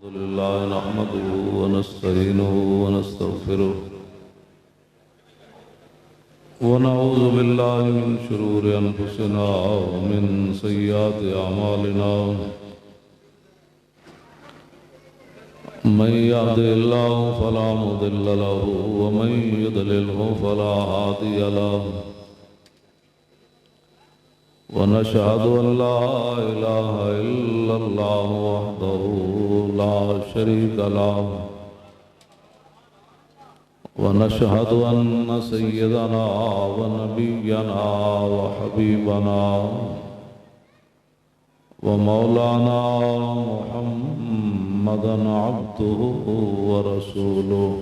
الحمد لله نحمده ونستعينه ونستغفره ونعوذ بالله من شرور أنفسنا ومن سيئات أعمالنا من يهده الله فلا مضل له ومن يضلله فلا هادي له ونشهد أن لا إله إلا الله وحده لا شريك له ونشهد أن سيدنا ونبينا وحبيبنا ومولانا محمدا عبده ورسوله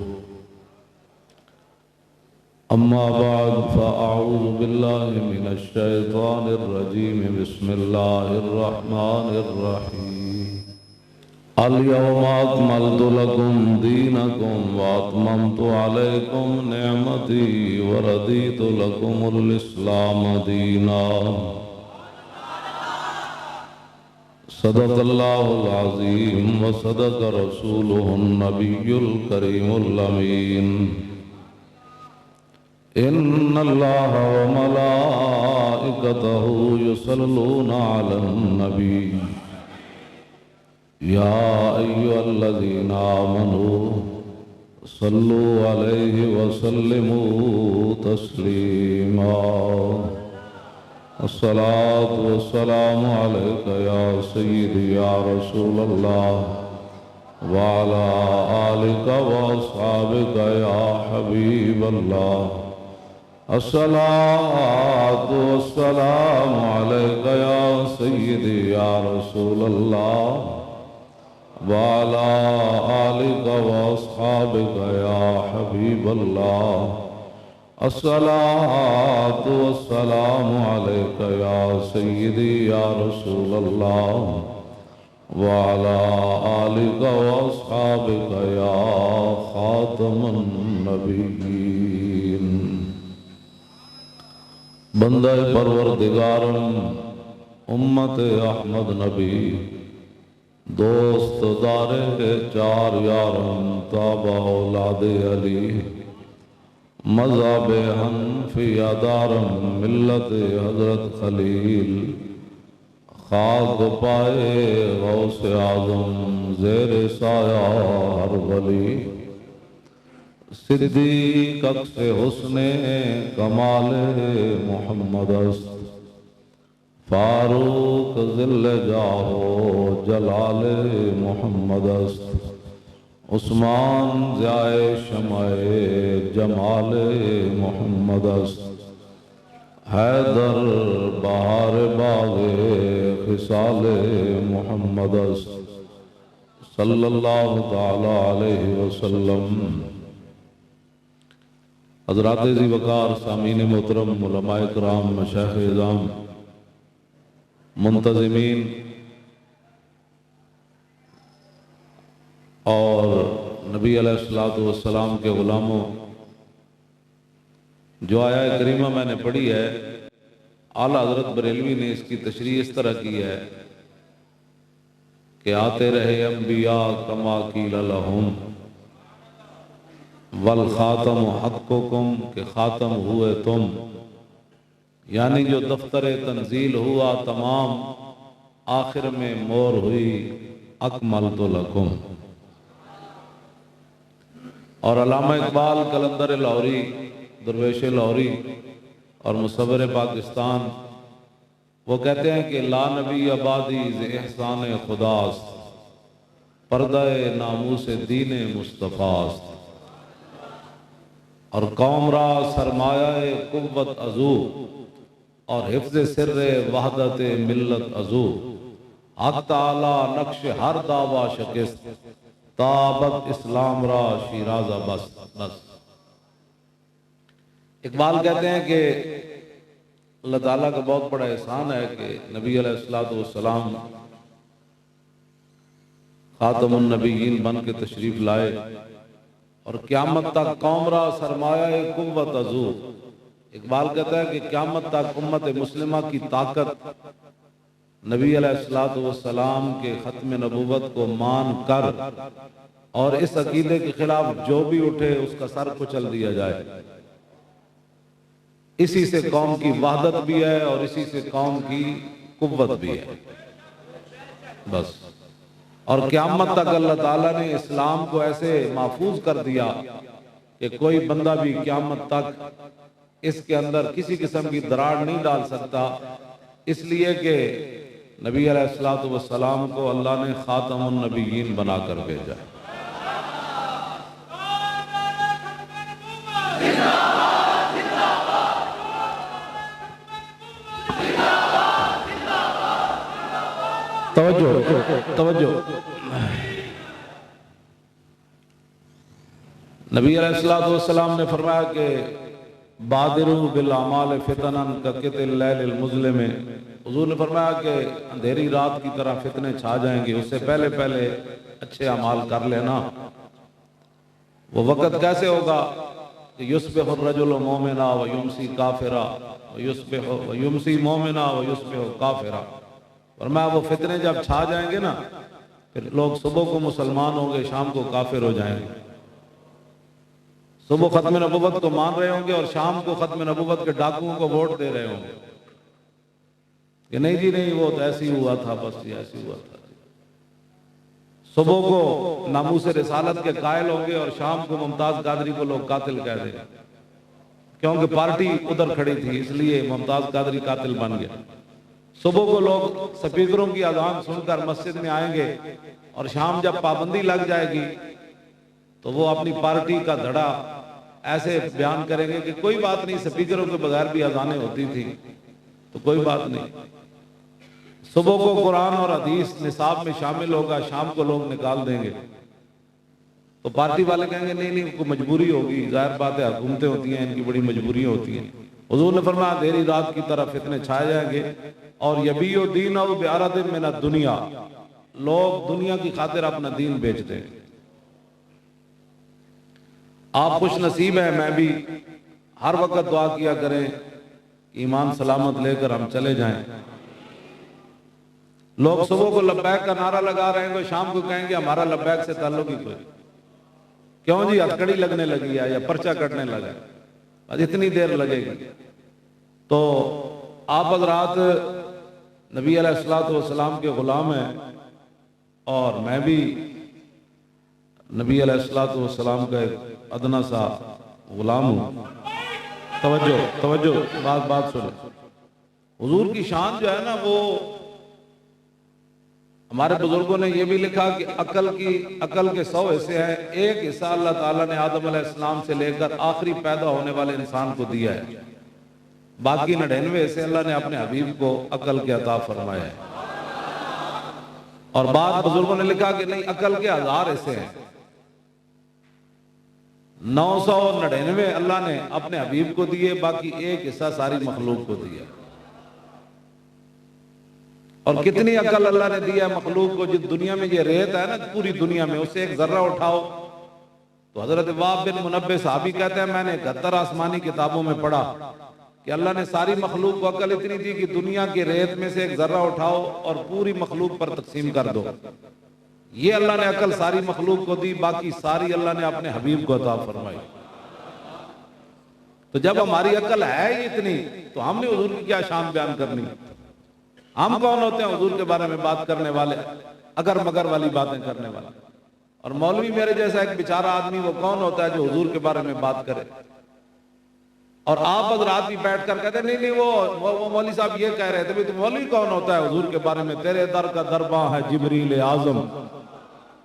أما بعد فأعوذ بالله من الشيطان الرجيم بسم الله الرحمن الرحيم اليوم أكملت لكم دينكم وأتممت عليكم نعمتي ورضيت لكم الإسلام دينا صدق الله العظيم وصدق رسوله النبي الكريم الأمين إن الله وملائكته يصلون على النبي يا أيها الذين آمنوا صلوا عليه وسلموا تسليما الصلاة والسلام عليك يا سيدي يا رسول الله وعلى آلك وأصحابك يا حبيب الله الصلاة والسلام عليك يا سيدي يا رسول الله وعلى آلك وأصحابك يا حبيب الله الصلاة والسلام عليك يا سيدي يا رسول الله وعلى آلك وأصحابك يا خاتم النبيين بندہ پروردگارم امت احمد نبی دوست دار چار یارم تابع اولاد علی مذہب حنفیہ دارم ملت حضرت خلیل خاک پائے غوث اعظم زیر سایہ ہر ولی صدیق اکس حسن کمال محمد است فاروق ذل جاہو جلال محمد است عثمان ضیاء شمع جمال محمد است حیدر بہار باغ خصال محمد است صلی اللہ تعالی علیہ وسلم حضرات ذی وقار سامعین محترم علماء کرام مشائخ اعظام منتظمین اور نبی علیہ السلام کے غلاموں، جو آیہ کریمہ میں نے پڑھی ہے اعلیٰ حضرت بریلوی نے اس کی تشریح اس طرح کی ہے کہ آتے رہے انبیاء کما قیل لہم والخاتم حقکم کہ خاتم ہوئے تم، یعنی جو دفتر تنزیل ہوا تمام، آخر میں مور ہوئی اکملت لکم۔ اور علامہ اقبال قلندر لاہوری، درویش لاہوری اور مصور پاکستان، وہ کہتے ہیں کہ لا نبی آبادی ز احسان خداست، پردہ ناموس دین مصطفیٰ است، اور قوم را سرمایہ قوت ازو اور حفظ سر وحدت ملت ازو، حق تعالی نقش ہر دعویٰ شکست، تابت اسلام را شیرازہ بس بس۔ اقبال کہتے ہیں کہ اللہ تعالیٰ کا بہت بڑا احسان ہے کہ نبی علیہ السلام خاتم النبیین بن کے تشریف لائے اور قیامت تک قوم را سرمایہ قوت ازو اقبال کہتا ہے کہ قیامت تک امت مسلمہ کی طاقت نبی علیہ الصلوۃ والسلام کے ختم نبوت کو مان کر اور اس عقیدے کے خلاف جو بھی اٹھے اس کا سر کچل دیا جائے. اسی سے قوم کی وحدت بھی ہے اور اسی سے قوم کی قوت بھی ہے. بس. اور قیامت تک اللہ تعالیٰ نے اسلام کو ایسے محفوظ کر دیا کہ کوئی بندہ بھی قیامت تک اس کے اندر کسی قسم کی دراڑ نہیں ڈال سکتا، اس لیے کہ نبی علیہ الصلوۃ والسلام کو اللہ نے خاتم النبیین بنا کر بھیجا. توجہ. نبی علیہ الصلوۃ والسلام نے فرمایا کہ بادروا بالاعمال فتنا کقطع اللیل المظلم. حضور نے فرمایا کہ اندھیری رات کی طرح فتنے چھا جائیں گے، اس سے پہلے پہلے اچھے اعمال کر لینا. وہ وقت کیسے ہوگا کہ یصبح الرجل مومنا ویمسی کافرا ویمسی مومنا ویصبح کافرا. فرمایا وہ فتنے جب چھا جائیں گے نا، پھر لوگ صبح کو مسلمان ہوں گے، شام کو کافر ہو جائیں گے. صبح ختم نبوت کو مان رہے ہوں گے اور شام کو ختم نبوت کے ڈاکوؤں کو ووٹ دے رہے ہوں گے کہ نہیں جی نہیں، وہ تو ایسی ہوا تھا، بس یہ ایسی ہوا تھا. صبح کو ناموس رسالت کے قائل ہوں گے اور شام کو ممتاز قادری کو لوگ قاتل کہہ دیں گے، کیونکہ پارٹی ادھر کھڑی تھی اس لیے ممتاز قادری قاتل بن گیا. صبح کو لوگ سپیکروں کی اذان سن کر مسجد میں آئیں گے اور شام جب پابندی لگ جائے گی تو وہ اپنی پارٹی کا دھڑا ایسے بیان کریں گے کہ کوئی بات نہیں، سپیکروں کے بغیر بھی اذانیں ہوتی تھی تو کوئی بات نہیں. صبح کو قرآن اور حدیث نصاب میں شامل ہوگا، شام کو لوگ نکال دیں گے تو پارٹی والے کہیں گے نہیں نہیں، کوئی مجبوری ہوگی. ظاہر بات ہے، حکومتیں ہوتی ہیں، ان کی بڑی مجبوریاں ہوتی ہیں. حضور نے فرمایا اندھیری رات کی طرف فتنے چھائے جائیں گے اور یبیع دینہ بعرض من الدنیا، لوگ دنیا کی خاطر اپنا دین بیچ دیں. آپ خوش نصیب ہیں، میں بھی ہر وقت دعا کیا کریں ایمان سلامت لے کر ہم چلے جائیں. لوگ صبح کو لبیک کا نعرہ لگا رہے ہیں تو شام کو کہیں گے ہمارا لبیک سے تعلق ہی کوئی. کیوں جی؟ ہتھکڑی لگنے لگی ہے یا پرچہ کٹنے لگا ہے، اتنی دیر لگے گی. تو آپ حضرات نبی علیہ الصلوۃ والسلام کے غلام ہیں اور میں بھی نبی علیہ الصلوۃ والسلام کا ایک ادنا سا غلام ہوں. توجہ بات سنیں. حضور کی شان جو ہے نا، وہ ہمارے بزرگوں نے یہ بھی لکھا کہ عقل کے 100 حصے ہیں، ایک حصہ اللہ تعالیٰ نے آدم علیہ السلام سے لے کر آخری پیدا ہونے والے انسان کو دیا ہے، باقی 99 حصے اللہ نے اپنے حبیب کو عقل کے عطا فرمایا ہے. اور بعض بزرگوں نے لکھا کہ نہیں، عقل کے 1000 حصے ہیں، 999 اللہ نے اپنے حبیب کو دیے، باقی ایک حصہ ساری مخلوق کو دیا. اور کتنی عقل اللہ نے دیا ہے مخلوق کو. جس دنیا میں یہ ریت ہے نا، پوری دنیا میں اسے ایک ذرہ اٹھاؤ تو حضرت وہب بن منبہ صحابی کہتے ہیں میں نے 71 آسمانی کتابوں میں پڑھا کہ اللہ نے ساری مخلوق کو عقل اتنی دی کہ دنیا کی ریت میں سے ایک ذرہ اٹھاؤ اور پوری مخلوق پر تقسیم کر دو. یہ اللہ نے عقل ساری مخلوق کو دی، باقی ساری اللہ نے اپنے حبیب کو عطا فرمائی. تو جب ہماری عقل ہے ہی اتنی تو ہم نے حضور کی کیا شان بیان کرنی؟ ہم کون ہوتے ہیں حضور کے بارے میں بات کرنے والے، اگر مگر والی باتیں کرنے والے؟ اور مولوی میرے جیسا ایک بیچارہ آدمی وہ کون ہوتا ہے جو حضور کے بارے میں بات کرے؟ اور آپ حضرات بھی بیٹھ کر کہتے ہیں نہیں وہ مولوی صاحب یہ کہہ رہے تھے. تو مولوی کون ہوتا ہے حضور کے بارے میں؟ تیرے در کا درباں ہے جبریل اعظم.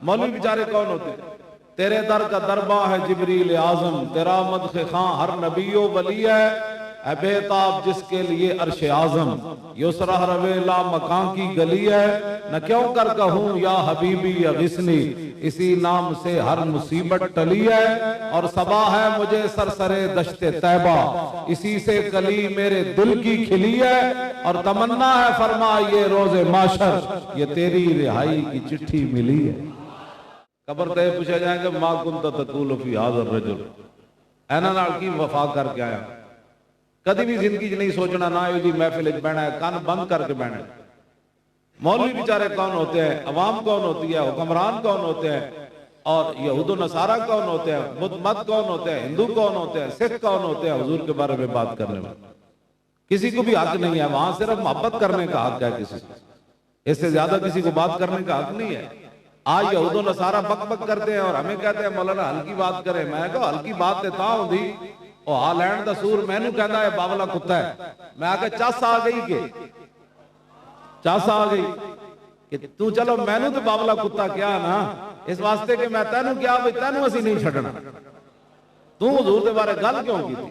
مولوی بیچارے کون ہوتے ہیں؟ تیرے در کا درباں ہے جبریل اعظم، تیرا مدح خاں ہر نبی و ولی ہے، اے بےتاب جس کے لیے عرش اعظم، یسرہ روے لا مکان کی گلی ہے، نہ کیوں کر کہوں یا حبیبی یا غسنی، اسی نام سے ہر مصیبت ٹلی ہے، اور صبا ہے مجھے سرسرے دشت طیبہ، اسی سے کلی میرے دل کی کھلی ہے، اور تمنا ہے فرما یہ روز معاشر، یہ تیری رہائی کی چٹھی ملی ہے. قبر تے پوچھا جائیں گے ما کنت تقول فی ھذا الرجل، اینا نال کی وفا کر کے آیا؟ کدی بھی زندگی نہیں سوچنا نہ جی محفل بہنا ہے، کان بند کر کے بہنا ہے. مولوی بیچارے کون ہوتے ہیں، عوام کون ہوتی ہے، حکمران کون ہوتے ہیں، اور یہود و نصارہ کون ہوتے ہیں، بدھ مت کون ہوتے ہیں، ہندو کون ہوتے ہیں، سکھ کون ہوتے ہیں حضور کے بارے میں بات کرنے میں؟ کسی کو بھی حق نہیں ہے، وہاں صرف محبت کرنے کا حق ہے کسی کو، اس سے زیادہ کسی کو بات کرنے کا حق نہیں ہے۔ آج یہود و نصارہ بک بک کرتے ہیں اور ہمیں کہتے ہیں مولانا ہلکی بات کریں۔ میں کہا ہلکی بات تے تاں ہوندی او ہالینڈ دا سور مینوں کہندا ہے باولا کتا ہے، میں آ کے چس آ گئی کہ چس آ گئی کہ تو چلو مینوں تے باولا کتا کیا نا، اس واسطے کہ میں تینوں کیا بھئی تینوں اسی نہیں چھڈنا، تو حضور دے بارے گل کیوں کی تھی؟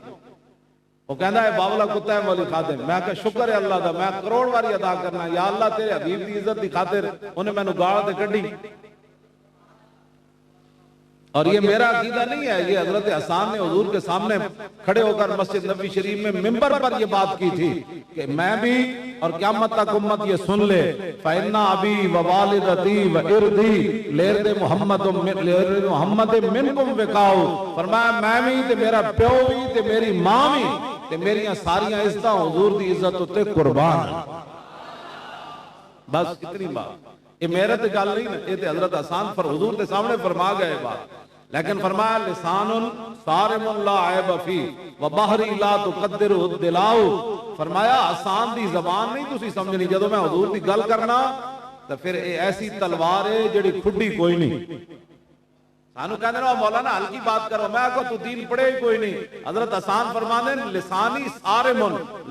وہ کہندا ہے باولا کتا ہے مولی خادم۔ میں کہا شکر ہے اللہ دا، میں کروڑ واری ادا کرنا، یا اللہ تیرے حبیب دی عزت دی خاطر انہیں میں نو گاڑ دے کڈی۔ اور یہ میرا عقیدہ نہیں ہے، یہ حضرت حسان نے حضور کے سامنے کھڑے ہو کر مسجد نبی شریف میں منبر پر یہ بات کی تھی کہ میں بھی اور قیامت تک امت یہ سن لے فَإِنَّ أَبِي وَوَالِدَتِي وَإِرْضِي لِأَرْضِ مُحَمَّدٍ مِنْكُمْ وِقَاؤُ، فرمایا میں بھی تے میرا پیو بھی تے میری ماں بھی تے میریاں ساریاں عزتاں حضور دی عزت تے قربان۔ بس اتنی بات، یہ میرے تے گل نہیں، یہ تے حضرت حسان پر حضور کے سامنے فرما گئے بات، لیکن فرمایا لسان صارم لا عیب فی وبحری لا تقدر الدلاؤ، فرمایا حسان دی زبان نہیں تسی سمجھنی، جدو میں حضور دی گل کرنا تو پھر ایسی تلوار ہے جڑی کھڈی کوئی نہیں۔ سانو کہنے رہا مولانا ہلکی بات کرو، میں کہا تو دین پڑھے ہی کوئی نہیں۔ حضرت حسان فرمانے لسانی صارم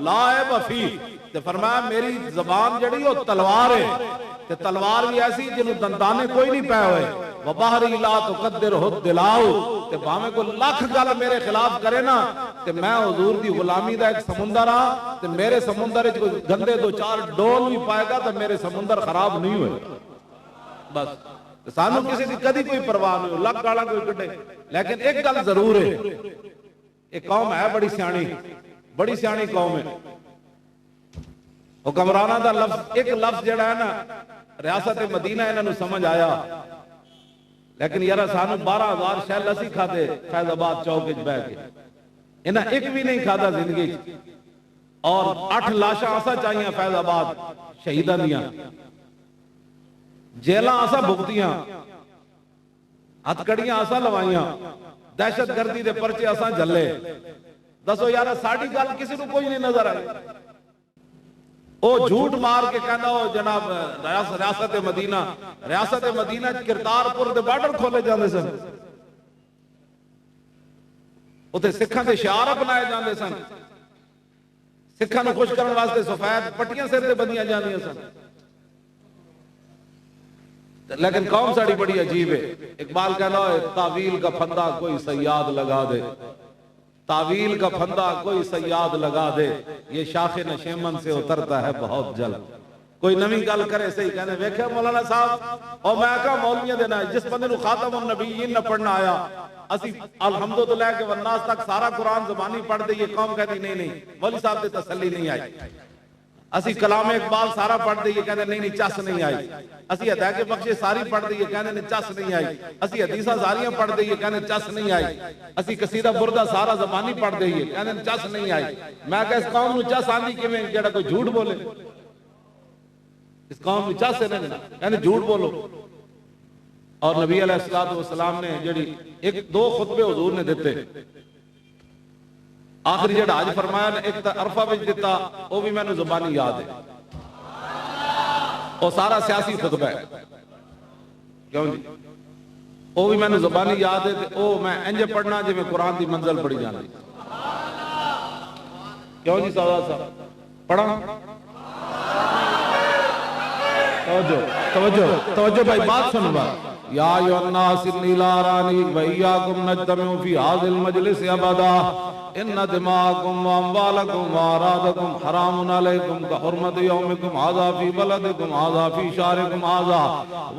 لا عیب فی، تو فرمایا میری زبان جڑی وہ تلوار ہے، تے تلوار بھی ایسی جنہوں دندانے کوئی نہیں پہ ہوئے، وَبَحْرِ لَا تُقَدِّرْهُ الدِّلَاؤُ، تے باہمیں کو لاکھ گل میرے خلاف کرے نا، تے میں حضور دی غلامی دا ایک سمندر ہاں، تے میرے سمندر کوئی گندے دو چار ڈول بھی پائے گا تو میرے سمندر خراب نہیں ہوئے۔ بس سانو کسی دی کدی کوئی پرواہ نہیں ہو، لکھ گالا کوئی کٹے، لیکن ایک گل ضرور ہے، ایک قوم ہے بڑی سیانی قوم ہے، حکمرانہ دا لفظ ایک لفظ جڑا ہے نا ریاست مدینہ انہوں نے سمجھ آیا، لیکن یارا سانو 12,000 شیل اسی کھا دے فیض آباد چوک اچ بہ کے، انہاں ایک بھی نہیں کھا دا زندگی، اور 8 لاشاں آسا چاہیے فیض آباد شہیدہ دیاں، جیلاں آسا بھگتیاں، ہتھکڑیاں آسا لوائیاں، دہشت گردی دے پرچے آسا جلے۔ دسو یارا ساڑی گل کسی کو کوئی نہیں نظر آئے، او جھوٹ مار کے کہنا ہو جناب ریاست مدینہ کرتارپور دے بارڈر کھولے جاندے سن، اوتے سکھاں دے شعار اپنائے جاندے سن، سکھاں نو خوش کرن واسطے سفید پٹیاں سر تے بندیاں جاندیاں سن، لیکن قوم ساڑی بڑی عجیب ہے۔ اقبال کہنا ہے تعویل کا پھندا کوئی صیاد لگا دے، تعویل کا پھندا کوئی صیاد لگا دے، یہ شاخ نشیمن سے اترتا ہے بہت جلد۔ کوئی نویں گل کرے صحیح کہنے ویکھے مولانا صاحب، اور میں کہا مولویاں دے نہ جس بندے نو خاتم النبیین نہ پڑھنا آیا، اسی الحمدللہ کہ والناس تک سارا قرآن زبانی پڑھ دے، یہ قوم کہتی نہیں مولوی صاحب دے تسلی نہیں آئی، اسی کلام اقبال سارا پڑھ دے، یہ کہنے نہیں چس نہیں آئی، اسی ہدایت بخش ساری پڑھ دے، یہ کہنے چس نہیں آئی، اسی حدیثہ ساریاں پڑھ دے، یہ کہنے چس نہیں آئی، اسی قصیدہ بردہ سارا زبانی پڑھ دے، یہ کہنے چس نہیں آئی۔ میں کہا اس قوم نو چس آندی کیویں جڑا کوئی جھوٹ بولے، اس قوم نو چس نہیں کہنے جھوٹ بولو۔ اور نبی علیہ السلام نے جڑی ایک دو خطبے حضور نے دیتے، آخری جڑا حج فرمایا نے ایک تا عرفہ وچ دیتا، وہ بھی میں نے زبانی یاد ہے، وہ سارا سیاسی خطبہ ہے، کیوں جی وہ بھی میں نے زبانی یاد ہے، وہ میں انجے پڑھنا جی میں قرآن دی منزل پڑھی جاندی، کیوں جی صاحب پڑھا؟ توجہ بھائی بات سنو بات، یا ایھا الناس انی لا ارانی وإیاکم نجتمع فی ھذا المجلس ابدا ان دماءکم واموالکم واعراضکم حرام علیکم کحرمت یومکم ھذا فی بلدکم ھذا فی شہرکم ھذا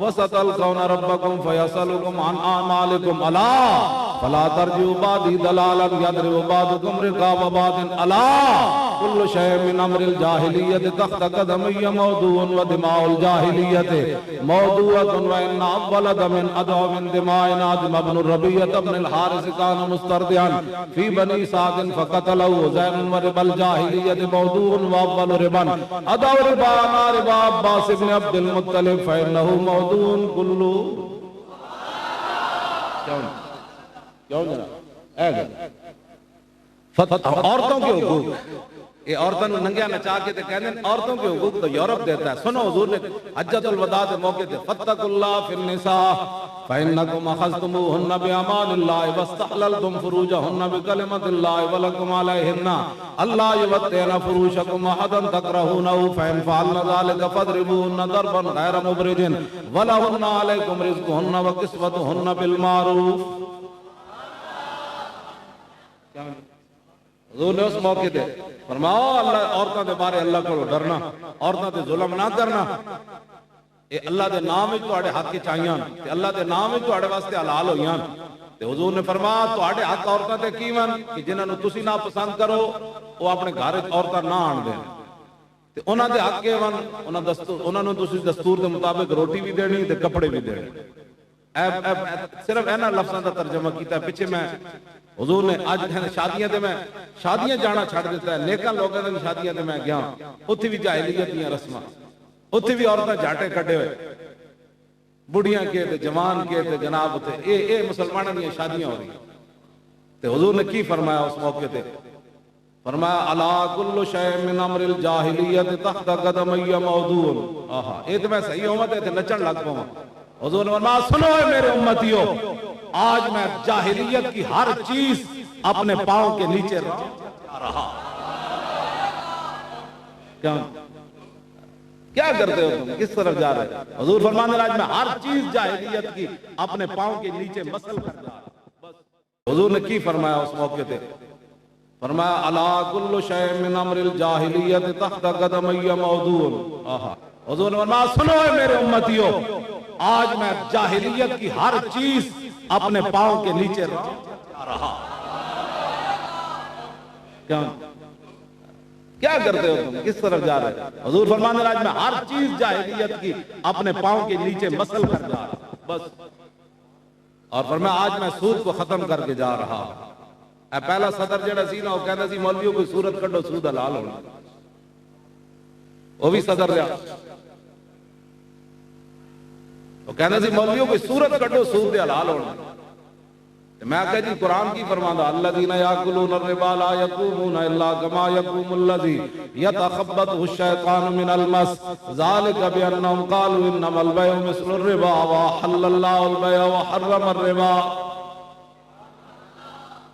وستلقون ربکم فیسألکم عن اعمالکم الا فلا ترجعوا بعدی ضلالا یضرب بعضکم رقاب بعض الا كل شيء من أمر الجاهلية تحت قدمي موضوع ودماء الجاهلية موضوعة وإن أول دم أدعو من دماء آدم بن الربيعة بن الحارث كان مسترضعا في بني سعد فقتله زين وربا الجاهلية موضوع وأول ربا أدعو ربا ربا عباس بن عبد المطلب فإنه موضوع كله. کیوں جناب عورتوں کے حقوق یہ عورتوں نے ننگیا نچا کے کہنے عورتوں کے حقوق تو یورپ دیتا ہے. سنو حضور نے حجۃ الوداع کے موقع تے فاتقوا اللہ فی النساء فإنکم اخذتموہن بأمان اللہ واستحللتم فروجہن بکلمۃ اللہ ولکم علیہن اللہ یبتین فروشکم احدا تکرہونہ فإن فعلن ذلک فاضربوہن ضربا غیر مبرج ولہن علیکم رزقہن وکسوتہن بالمعروف. حضور نے اس موقع دے فرماؤ اللہ عورتوں دے بارے اللہ کو ڈرنا عورتوں دے ظلم نہ کرنا اے اللہ دے نام وچ تواڈے حق کی چاہیاں تے اللہ دے نام وچ تواڈے واسطے حلال ہویاں تے حضور نے فرمایا تواڈے حق عورتوں تے کی ون کہ جنہاں نوں تسی نہ پسند کرو وہ اپنے گھر وچ عورتاں نہ آن دین تے انہاں دے حق ون انہاں نوں تسی دستور دے مطابق روٹی بھی دینی تے کپڑے بھی دینے. صرف اینا لفظاں دا ترجمہ کیتا ہے. پیچھے میں حضور نے آج شادیاں تے میں شادیاں جانا چھڑ دیتا ہے نیکاں لوگوں نے شادیاں تے میں گیا اتھی بھی جاہلیت دیاں رسماں اتھی بھی عورتاں جھاٹے کڈے ہوئے بڑھیاں کے تے جوان کے تے جناب تے اے مسلماناں دیاں شادیاں ہو رہی تے حضور نے کی فرمایا اس موقع تے فرمایا الا کل شیء من امر الجاہلیت تحت قدمی موضوع. آہا اے تے میں صحیح ہوواں تے نچن لگ پاواں. حضور نے فرمایا سنو اے میرے امتیو آج میں جاہلیت کی ہر چیز اپنے پاؤں کے نیچے جا رہا. کیا کرتے ہو تم کس طرف جا رہے؟ حضور فرمانے آج میں ہر چیز جاہلیت کی اپنے پاؤں کے نیچے مسل کر جا رہا. حضور نے کی فرمایا اس موقع تے فرمایا الا کل شیء من امر الجاہلیت تحت قدمی موضوع. آہا حضور نے فرمایا سنو اے میرے امتیو آج میں جاہلیت کی ہر چیز اپنے پاؤں کے نیچے جا رہا. کیا کرتے ہو تم کس طرف جا رہے؟ حضور فرمانے آج میں ہر چیز جاہلیت کی اپنے پاؤں کے نیچے مسل کر جا رہا بس. اور فرمایا آج میں سود کو ختم کر کے جا رہا. اے پہلا صدر جڑا سی نا وہ کہندا سی مولویوں کوئی صورت کڈو سود حلال ہونا وہ بھی صدر رہا. وہ کہنا سی مولویوں کوئی صورت کٹو سود دے حلال ہونا. میں کہا جی قرآن کی فرماندہ الذین یاکلون الربا لا یقومون الا کما یقوم الذی یتخبطہ الشیطان من المس ذالک بانہم قالوا انما البیع مثل الربا وحل اللہ البیع وحرم الربا.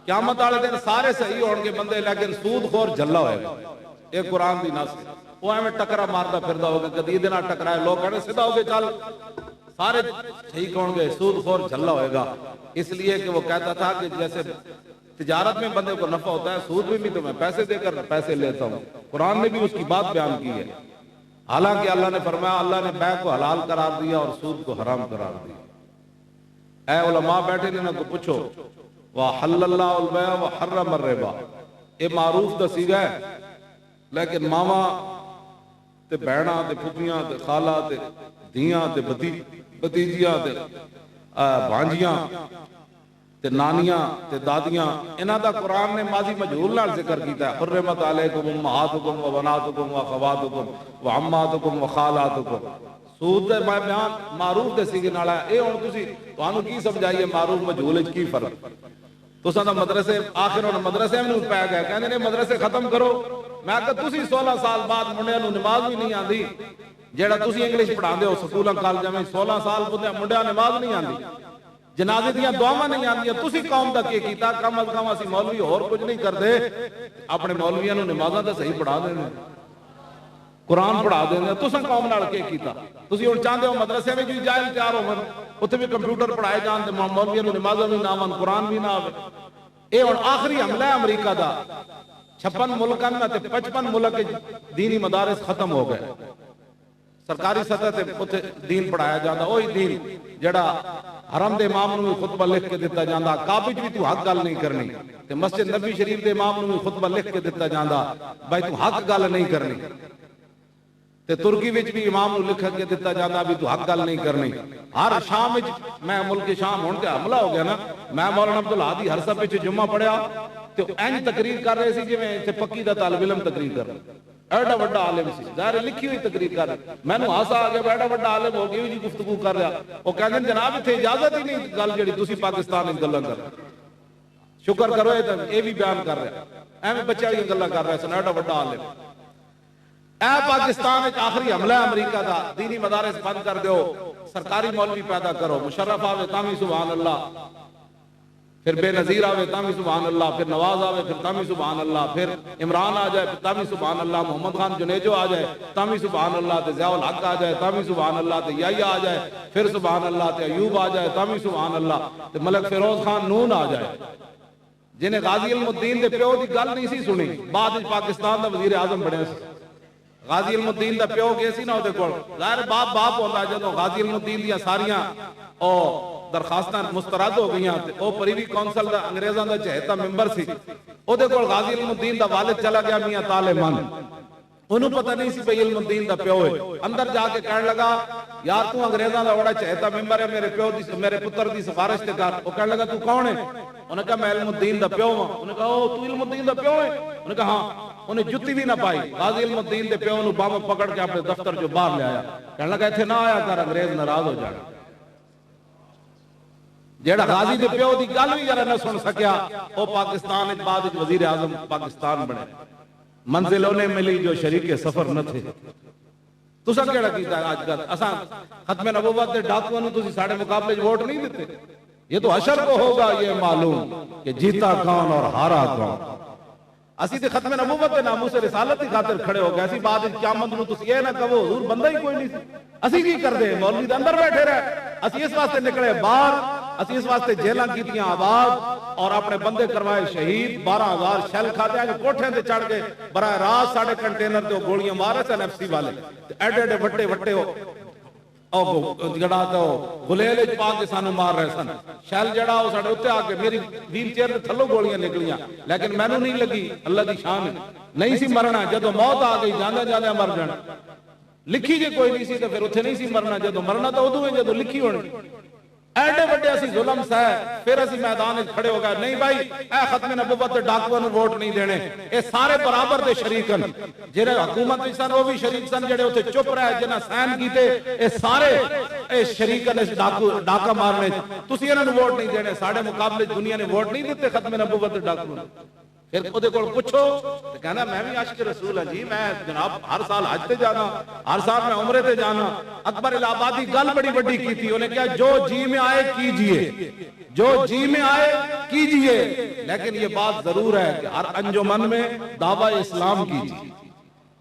قیامت والے دن سارے صحیح ہون کے بندے لیکن سود خور جھلا ہوئے گا. ایک قرآن دی نص وہ ہمیں ٹکرا مارتا پھردا ہوگا کدی دے نال ٹکرائے لوگ کہنے سیدھا ہو کے چل سارے ٹھیک ہوں گے سود خور جھلا ہوئے گا. اس لیے کہ وہ کہتا تھا کہ جیسے تجارت میں بندے کو نفع ہوتا ہے سود میں بھی تو میں پیسے دے کر پیسے لیتا ہوں. قرآن نے بھی اس کی بات بیان کی ہے. حالانکہ اللہ نے فرمایا اللہ نے بیع کو حلال قرار دیا اور سود کو حرام قرار دیا. اے علماء بیٹھے نے تو پوچھو وحل اللہ البیع وحرم الربا یہ معروف دا سیگا ہے لیکن ماما تے بہنا تے پھپھیاں تے خالہ تے دھیاں تے بتیجیاں تے بھانجیاں تے نانیاں تے دادیاں انہاں دا قرآن نے ماضی مجہول نال ذکر کیتا ہے. حرمت علیکم امہاتکم وبناتکم وخواتکم وعماتکم وخالاتکم. سود دے بیان معروف دے سیگے نال ہے. اے ہن تسی تانوں کی سمجھائیے معروف مجہول وچ کی فرق؟ تساں دا مدرسے آخر ہن مدرسے میں پے گئے کہندے نے مدرسے ختم کرو. میں کہ تسی 16 سال بعد منڈیاں نوں نماز بھی نہیں آندی جیڑا تسی انگلش پڑھاندے ہو سکولاں کالجاں میں 16 سال منڈیاں نماز نہیں آندی جنازے دیاں دعاواں نہیں آندیاں. تسی قوم دا کی کیتا کم از کم اسی مولوی اور کچھ نہیں کردے اپنے مولویاں نوں نمازاں تے صحیح پڑھا دینے قرآن پڑھا دینے. تساں قوم نال کی کیتا؟ تسی ہن چاہندے ہو مدرسے میں بھی جاہل تیار ہون اوتھے بھی کمپیوٹر پڑھائے جان تے مولویاں نوں نمازاں بھی نہ آون قرآن بھی نہ آوے. اے ہن آخری حملہ ہے امریکہ دا 56 ملکاں تے 55 ملک دینی مدارس ختم ہو گئے. سرکاری سطح تے اوتھے دین پڑھایا جاتا وہی دین جڑا حرم دے امام نو خطبہ لکھ کے دیتا جاندا، کعبے وچ بھی تو حق گل نہیں کرنی، تے مسجد نبی شریف دے امام نو خطبہ لکھ کے دیتا جاندا بھائی تو حق گل نہیں کرنی، تے ترکی وچ بھی امام نو لکھ کے دیتا جاندا بھی تو حق گل نہیں کرنی۔ ہر شام وچ میں ملک شام ہون تے حملہ ہو گیا نا، میں مولانا عبدالہادی ہرسب وچ جمعہ پڑھیا تے اینج تقریر کر رہے سی جویں تے پکی دا طالب علم تقریر کر رہا، ایڈا وڈا عالم سی، ظاہر لکھی ہوئی تقریر کر رہا، میں نو ہاسا آ گیا ایڈا وڈا عالم ہو گئی جی گفتگو کر رہا، وہ کہندے جناب ایتھے اجازت ہی نہیں گل جڑی تسی پاکستان وچ گلاں کر رہے، شکر کرو یہ بھی بیان کر رہا، ایویں بچے والی گلاں کر رہا سن، ایڈا وڈا عالم۔ اے پاکستان وچ آخری حملہ ہے امریکہ دا، دینی مدارس بند کر دیو، سرکاری مولوی پیدا کرو، مشرف آوے تاں سبحان اللہ، پھر بے نظیر آوے تاں سبحان اللہ، پھر نواز آوے پھر تاں سبحان اللہ، پھر عمران آ جائے تاں سبحان اللہ، محمد خان جنیجو آ جائے تاں سبحان اللہ، تے ضیاء الحق آ جائے تاں سبحان اللہ، تے یحییٰ آ جائے پھر سبحان اللہ، تے ایوب آ جائے تاں سبحان اللہ، تے ملک فیروز خان نون آ جائے جنہیں غازی علم الدین دے پیو دی گل نہیں سی سنی، بعد پاکستان دا وزیر اعظم بنے سی۔ غازی علم الدین دا پیو گئے سی نا دے کول، ظاہر باپ باپ ہوندا جدوں غازی علم الدین دیاں ساریاں او درخواستاں مسترد ہو گئیاں تے او پریوی کونسل دا انگریزاں دا چہتا ممبر سی، او دے کول غازی علم الدین دا والد چلا گیا میاں طالب من، انہوں پتہ نہیں سی بھئی علم الدین دا پیو ہے، اندر جا کے کہنے لگا یار تو انگریزاں دا بڑا چہتا ممبر ہے، میرے پتر دی سفارش تے کر، وہ کہنے لگا تو کون ہے؟ انہوں نے کہا میں علم الدین دا پیو ہوں، انہوں نے کہا او تو علم الدین دا پیو ہے؟ انہوں نے کہا ہاں، انہیں جتی بھی نہ پائی، غازی علم الدین دے پیو انہوں بام پکڑ کے اپنے دفتر جو باہر لے آیا، کہنے لگا ایتھے نہ آیا کر انگریز ناراض ہو جانا، جیڑا غازی دے پیو دی گل بھی ذرا نہ سن سکیا، وہ پاکستان بعد وزیر اعظم پاکستان بنے، منزل انہیں ملی جو شریک سفر نہ تھے۔ تساں کیڑا کیتا ہے آج کل؟ اساں ختم نبوت دے ڈاکوؤں نوں تسی ساڈے مقابلے ووٹ نہیں دیتے، یہ تو حشر کو ہوگا یہ معلوم کہ جیتا کون اور ہارا کون۔ اسی تے ختم نبوت دے ناموس رسالت کی خاطر کھڑے ہو گئے، اسی بعد قیامت نوں تسی یہ نہ کہو حضور بندہ ہی کوئی نہیں سی، اسی کی کر دے مولوی دے اندر بیٹھے رہے، اسی اس واسطے نکلے باہر، اسی اس واسطے جیلاں کیتیاں آباد اور اپنے بندے کروائے شہید، 12,000 شیل کھاتے ہیں کوٹھیں تے چڑھ کے براہ راست ساڑھے کنٹینر تے گولیاں مارے سن ایف سی والے، ایڈے ایڈے وٹے وٹے جڑا تو گلیل پا کے سانو مار رہے سن، شیل جڑا وہ ساڑھے اتنے آ کے میری ویل چیئر تے تھلو گولیاں نکلیاں، لیکن میں نو نہیں لگی، اللہ دی شان ہے، نہیں سی مرنا، جدو موت آ گئی جاندہ جاندہ مر جانا، لکھی جے کوئی نہیں سی تو پھر اتنے نہیں سی مرنا، جدو مرنا تو ادو ہے جدو لکھی ہونی، ایڈے بڑے اسی ظلم سائے، پھر اسی میدان کھڑے ہو گئے، نہیں بھائی اے ختم نبوت دے ڈاکوؤں نوں ووٹ نہیں دینے، اے سارے برابر دے شریکن، جڑے حکومت وچ سن وہ بھی شریک سن، جڑے اتنے چپ رہے جنہاں سائن کیتے، اے سارے اے شریکن اس ڈاکا مارنے، تسی انہاں نوں ووٹ نہیں دینے، ساڈے مقابلے دنیا نے ووٹ نہیں دیتے ختم نبوت دے ڈاکوؤں نوں۔ پھر وہ کول پوچھو تو کہنا میں بھی عاشق رسول ہوں جی، میں جناب ہر سال حج تے جانا، ہر سال میں عمرے تے جانا۔ اکبر الہ آبادی گل بڑی بڑی کی تھی، انہیں کہا جو جی میں آئے کیجئے، جو جی میں آئے کیجئے، لیکن یہ بات ضرور ہے کہ ہر انجمن میں دعوی اسلام کیجئے۔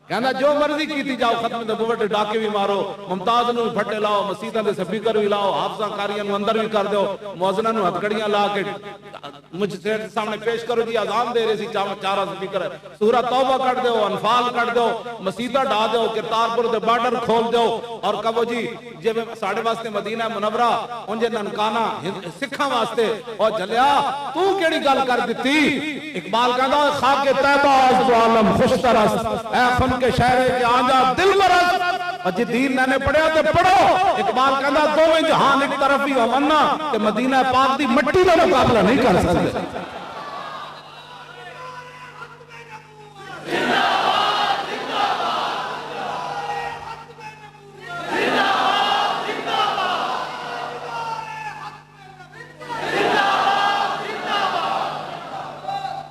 کہنا جو مرضی کیتی جاؤ، ختم نبوت ڈاکے بھی مارو، ممتاز نو پھٹے لاؤ، مسیطہ دے سپیکر بھی لاؤ، حافظہ کاریاں نو اندر بھی کر دیو، موزنہ نو ہتھکڑیاں لا کے مجھ سے سامنے پیش کرو جی آزان دے رہے سی چارہ سپیکر ہے، سورہ توبہ کٹ دیو، انفال کٹ دیو، مسیطہ ڈا دیو، کرتارپور دے بارڈر کھول دیو، اور کہو جی جب ساڑھے واسطے مدینہ منورہ انجے ننکانا سکھاں واسطے، اور جلیا تو کیڑی گل کر دیتی؟ اقبال کہتا خاک طیبہ از دو عالم خوش ترست، اے خن کے شہرے کے آنجا دل برست، اور جی دین نے پڑھیا تے پڑھو۔ اقبال کہتا دو میں جہان ایک طرف ہی امنا کہ مدینہ پاک دی مٹی کا مقابلہ نہیں کر سکتے۔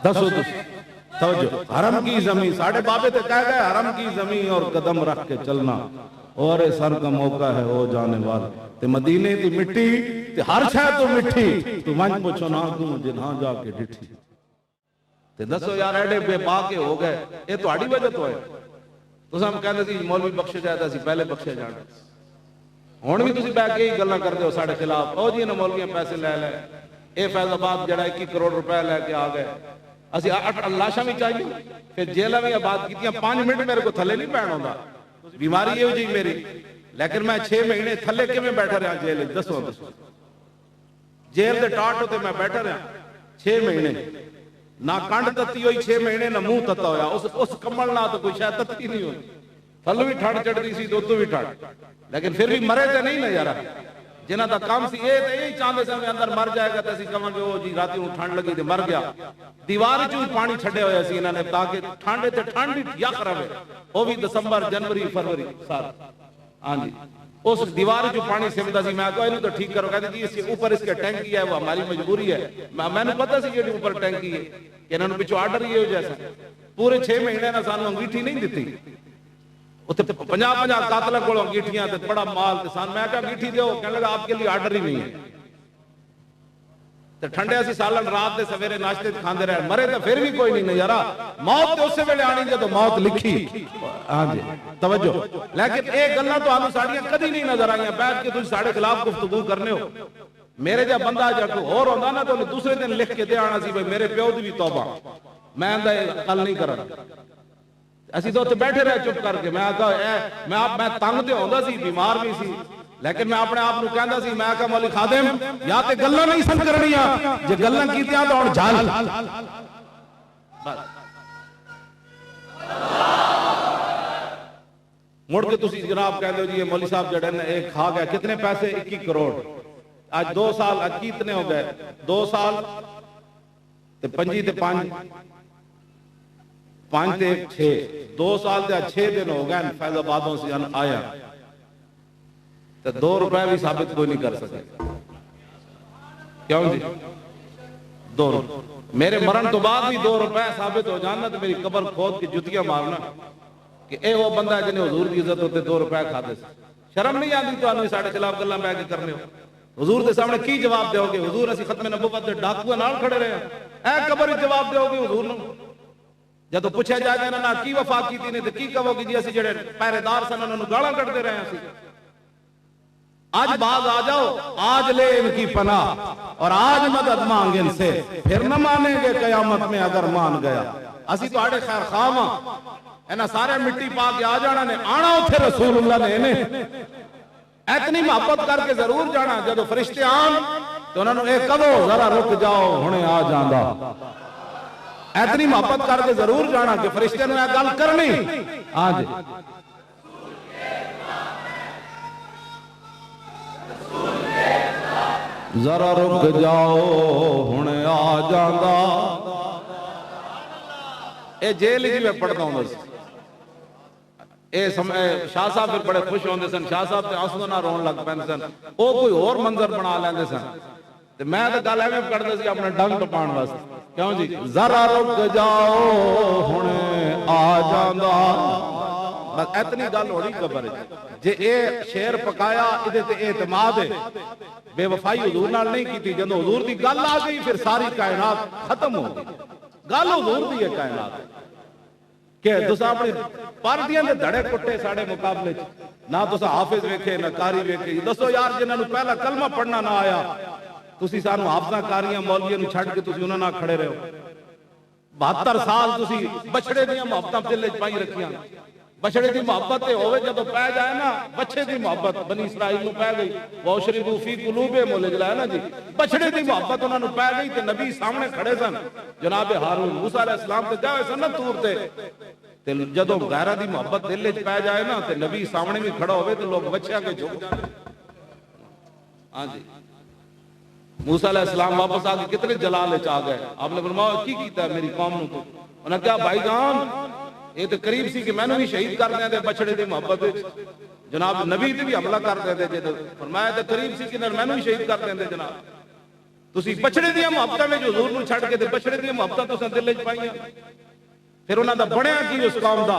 دسو توجہ، حرم کی زمین ساڑھے بابے تے کہہ گئے حرم کی زمین اور قدم رکھ کے چلنا، اور سر کا موقع ہے ہو جانے والا، تے مدینے دی مٹی تے ہر شاہ تو مٹھی، تو منج پوچھو نہ دوں جنہاں جا کے ڈٹھی۔ تے دسو یار ایڈے بے باکے ہو گئے، یہ تو آڑی وجہ تو ہے۔ تو ہم کہتے تھی مولوی بخشے جاتا سی، پہلے بخشے جانا، ہون بھی تسی بیٹھ کے ہی گلاں کر دیو ساڑھے خلاف، او جی انہوں مولویاں پیسے لے لے، اے فیض آباد جڑا 21 کروڑ روپے لے کے آ گئے، اسی لاشاں بھی چاہیے، پھر جیلہ بھی آباد کیتیاں، 5 منٹ میرے کو تھلے نہیں بیٹھنا ہوتا، بیماری یہ ہو جی میری، لیکن میں 6 مہینے تھلے کے میں بیٹھا رہا جیلے، دسو جیل دے ٹاٹ ہوتے میں بیٹھا رہا 6 مہینے نہ کنڈ تتی ہوئی 6 مہینے نہ منہ تتا ہویا اس کمل نہ تو کوئی شاید تتی نہیں ہوئی تھلو بھی ٹھڑ چڑھتی سی تو بھی ٹھڑ لیکن پھر بھی مرے تے نہیں نا یارا جنہ دا کام سی یہ تے یہی چاہتے سے اندر مر جائے گا تے اسی کہاں گے او جی راتی نوں ٹھنڈ لگی تے مر گیا دیوار چوں پانی چھڈے ہوئے سی انہاں نے تاکہ ٹھنڈے تے ٹھنڈ ہی یخ رہے وہ بھی دسمبر جنوری فروری سال ہاں جی اس دیوار جو پانی سمتا سی میں کہا انہوں تو ٹھیک کرو کہتے جی اس کے اوپر اس کے ٹینکی ہے وہ ہماری مجبوری ہے میں نے پتا سی کہ اوپر ٹینکی ہے کہ انہوں نے پچھو آرڈر یہ ہو جیسا پورے 6 مہینے نہ سانو انگیٹھی نہیں دیتی اتنے 50 قاتلہ کو انگیٹھیاں تے بڑا مال تے سان میں کہا انگیٹھی دیو کہنے لگا آپ کے لیے آرڈر ہی نہیں ہے تے ٹھنڈے اسی سالن رات دے سویرے ناشتے کھاندے رہے مرے تے پھر بھی کوئی نہیں یارا موت تے اس سے ویلے آنی جے تو موت لکھی ہاں جی توجہ لیکن ایک گلاں تو آنو ساڑیاں کدی نہیں نظر آئیاں بیٹھ کے تجھ ساڑے خلاف گفتگو کرنے ہو میرے جا بندہ جا کو اور ہوندہ نا تو دوسرے دن لکھ کے دے آنا سی بھئی میرے پیو دی بھی توبہ میں اندہ قل نہیں کرنا ایسی تو بیٹھے رہے چپ کر کے میں کہا میں تنگ دے ہوندہ سی بیمار بھی سی لیکن میں اپنے آپ نو کہندہ سی میں کہا مولی خادم یا تے گلہ نہیں سن کرنیا جے گلہ کیتے ہیں تو اور جھال مڑ کے تسی جناب کہہ دو جی یہ مولی صاحب جڑے نے ایک کھا گیا کتنے پیسے 21 کروڑ آج 2 سال آج کتنے ہو گئے 2 سال تے 5 تے 5 تے 6 2 سال تے 6 دن ہو گئے فیض آبادوں سے آیا تو 2 روپے بھی ثابت کوئی نہیں کر سکے کیوں جی 2 میرے مرن تو بعد بھی 2 روپے ثابت ہو جانا تو میری قبر کھود کی جتیاں مارنا کہ اے وہ بندہ ہے جنہیں حضور کی عزت ہوتے 2 روپے کھاتے سے شرم نہیں آتی تو آنوی ساڑھے خلاف گلہ میں آگے کرنے ہو حضور دے سامنے کی جواب دے ہوگے حضور اسی ختم نبوت دے ڈاکوے نال کھڑے رہے ہیں اے قبر جواب دے ہوگے حضور نے جب تو پوچھے جائے گا نا کی وفا کی تھی نے تو کی کہو گی جی اسی جڑے پہرے دار سن انہوں نے گاڑا کرتے رہے ہیں آج باز آ جاؤ آج لے ان کی پناہ اور آج مدد مانگ ان سے پھر نہ مانیں گے قیامت میں اگر مان گیا اسی تو آڑے خیر خواہ اینا سارے مٹی پا کے آ جانا نے آنا اتھے رسول اللہ نے انہیں اتنی محبت کر کے ضرور جانا جب فرشتے آن تو انہوں نے کدو ذرا رک جاؤ ہنے آ جاندہ اتنی محبت کر کے ضرور جانا کہ فرشتے نے گل کرنی آج ذرا رک جاؤ ہنے آ جاندہ اے جیل جی میں پڑھتا ہوں بس شاہ صاحب پھر بڑے خوش ہوندے سن شاہ صاحب تے آنسو نہ رون لگ پہن سن او کوئی اور منظر بنا لیندے سن تے میں تے گل ایویں کردا سی اپنے ڈنگ ٹپان واسطے کیوں جی ذرا رک جاؤ ہنے آ جاندا بس اتنی گل ہوڑی قبر جے اے شعر پکایا ادے تے اعتماد ہے بے وفائی حضور نال نہیں کیتی جدوں حضور دی گل آ گئی پھر ساری کائنات ختم ہو گئی گل حضور دی ہے کائنات کہ تسا اپنی پردیاں دے دھڑے کٹے ساڑے مقابلے نہ تسا حافظ ویکھے نہ کاری ویکھے دسو یار جنہاں نوں پہلا کلمہ پڑھنا نہ آیا تسی سانو حافظاں کاریاں مولویاں نوں چھڈ کے تسی انہاں نال کھڑے رہو 72 سال تسی بچڑے دیاں محبتاں دل وچ پائی رکھیاں بچڑے دی محبت تے ہوے جدوں پے جائے نا بچے دی محبت بنی اسرائیل نوں پے گئی واشربوا فی قلوبہم لجلا نا جی بچڑے دی محبت انہاں نوں پے گئی تے نبی سامنے کھڑے سن جناب ہارون موسیٰ علیہ السلام تے جاوے سن نا طور تے جدوں غیرہ دی محبت دل وچ پے جائے نا تے نبی سامنے بھی کھڑا ہوے تے لوگ بچیاں کے جھک جاندے ہاں جی موسیٰ علیہ السلام واپس آ کے کتنے جلال وچ آ گئے آپ نے فرمایا کی کیتا ہے میری قوم نوں تو انہاں کہا بھائی جان یہ تو قریب سی کہ میں نے بھی شہید کر دیں دے بچڑے دی محبت جناب نبی تے بھی حملہ کر دیں دے فرمایا تو قریب سی کہ میں نے بھی شہید کر دیں دے جناب تسی بچڑے دی محبتاں میں جو حضور نوں چھڈ کے تے بچڑے دی محبتاں تساں دل وچ پائیاں پھر انہاں دا بنیا کی اس قوم دا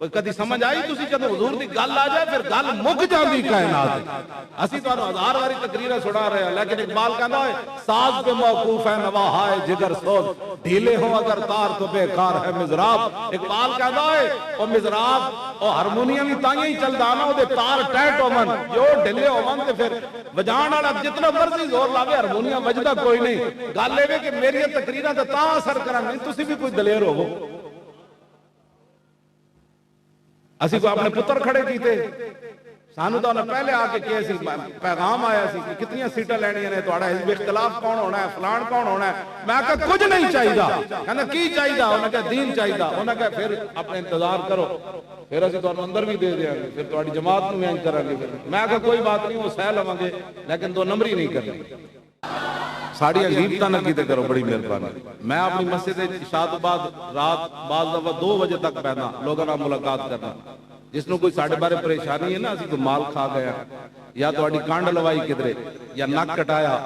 کوئی کدی سمجھ آئی تسی جدوں حضور دی گل آ جائے پھر گل مک جاندی کائنات اسی تو ہزار واری تقریراں سنا رہے ہیں لیکن اقبال کہندا ہے ساز پہ موقوف ہے نوا ہائے جگر سوز ڈھیلے ہو اگر تار تو بیکار ہے مزراب اقبال کہندا ہے او مزراب او ہارمونیم بھی تائیں ہی چلدا نا او دے تار ٹائٹ ہوون جو ڈھلے ہوون تے پھر وجان والا جتنا مرضی زور لاوے ہارمونیم وجدا کوئی نہیں گل اے کہ میری تقریراں تے تاں اثر کرن نہیں تسی بھی کوئی دلیر ہوو اسی کو اپنے پتر کھڑے کیتے سانو تو انہیں پہلے آ کے کہے سی پیغام آیا سی کہ کتنی سیٹاں لینیاں نے تہاڈا حزب اختلاف کون ہونا ہے فلان کون ہونا ہے میں کہا کچھ نہیں چاہیے کہنا کی چاہیے انہیں کہا دین چاہیے انہیں کہا پھر اپنے انتظار کرو پھر اسی تو اندر بھی دے دیا گے پھر تہاڈی جماعت نوں میں کریں گے میں کہا کوئی بات نہیں وہ سہ لواں گے لیکن دو نمبری نہیں کرنی ساڑی غیبتاں نہ کیتے کرو بڑی مہربانی میں اپنی مسجد عشاء تو بعد رات بعض دفعہ 2 بجے تک پہنا لوگوں نال ملاقات کرنا جس نے کوئی ساڑھے بارے پریشانی ہے نا اسی کو مال کھا گیا یا تو اڑی کانڈ لوائی کدرے یا نک کٹایا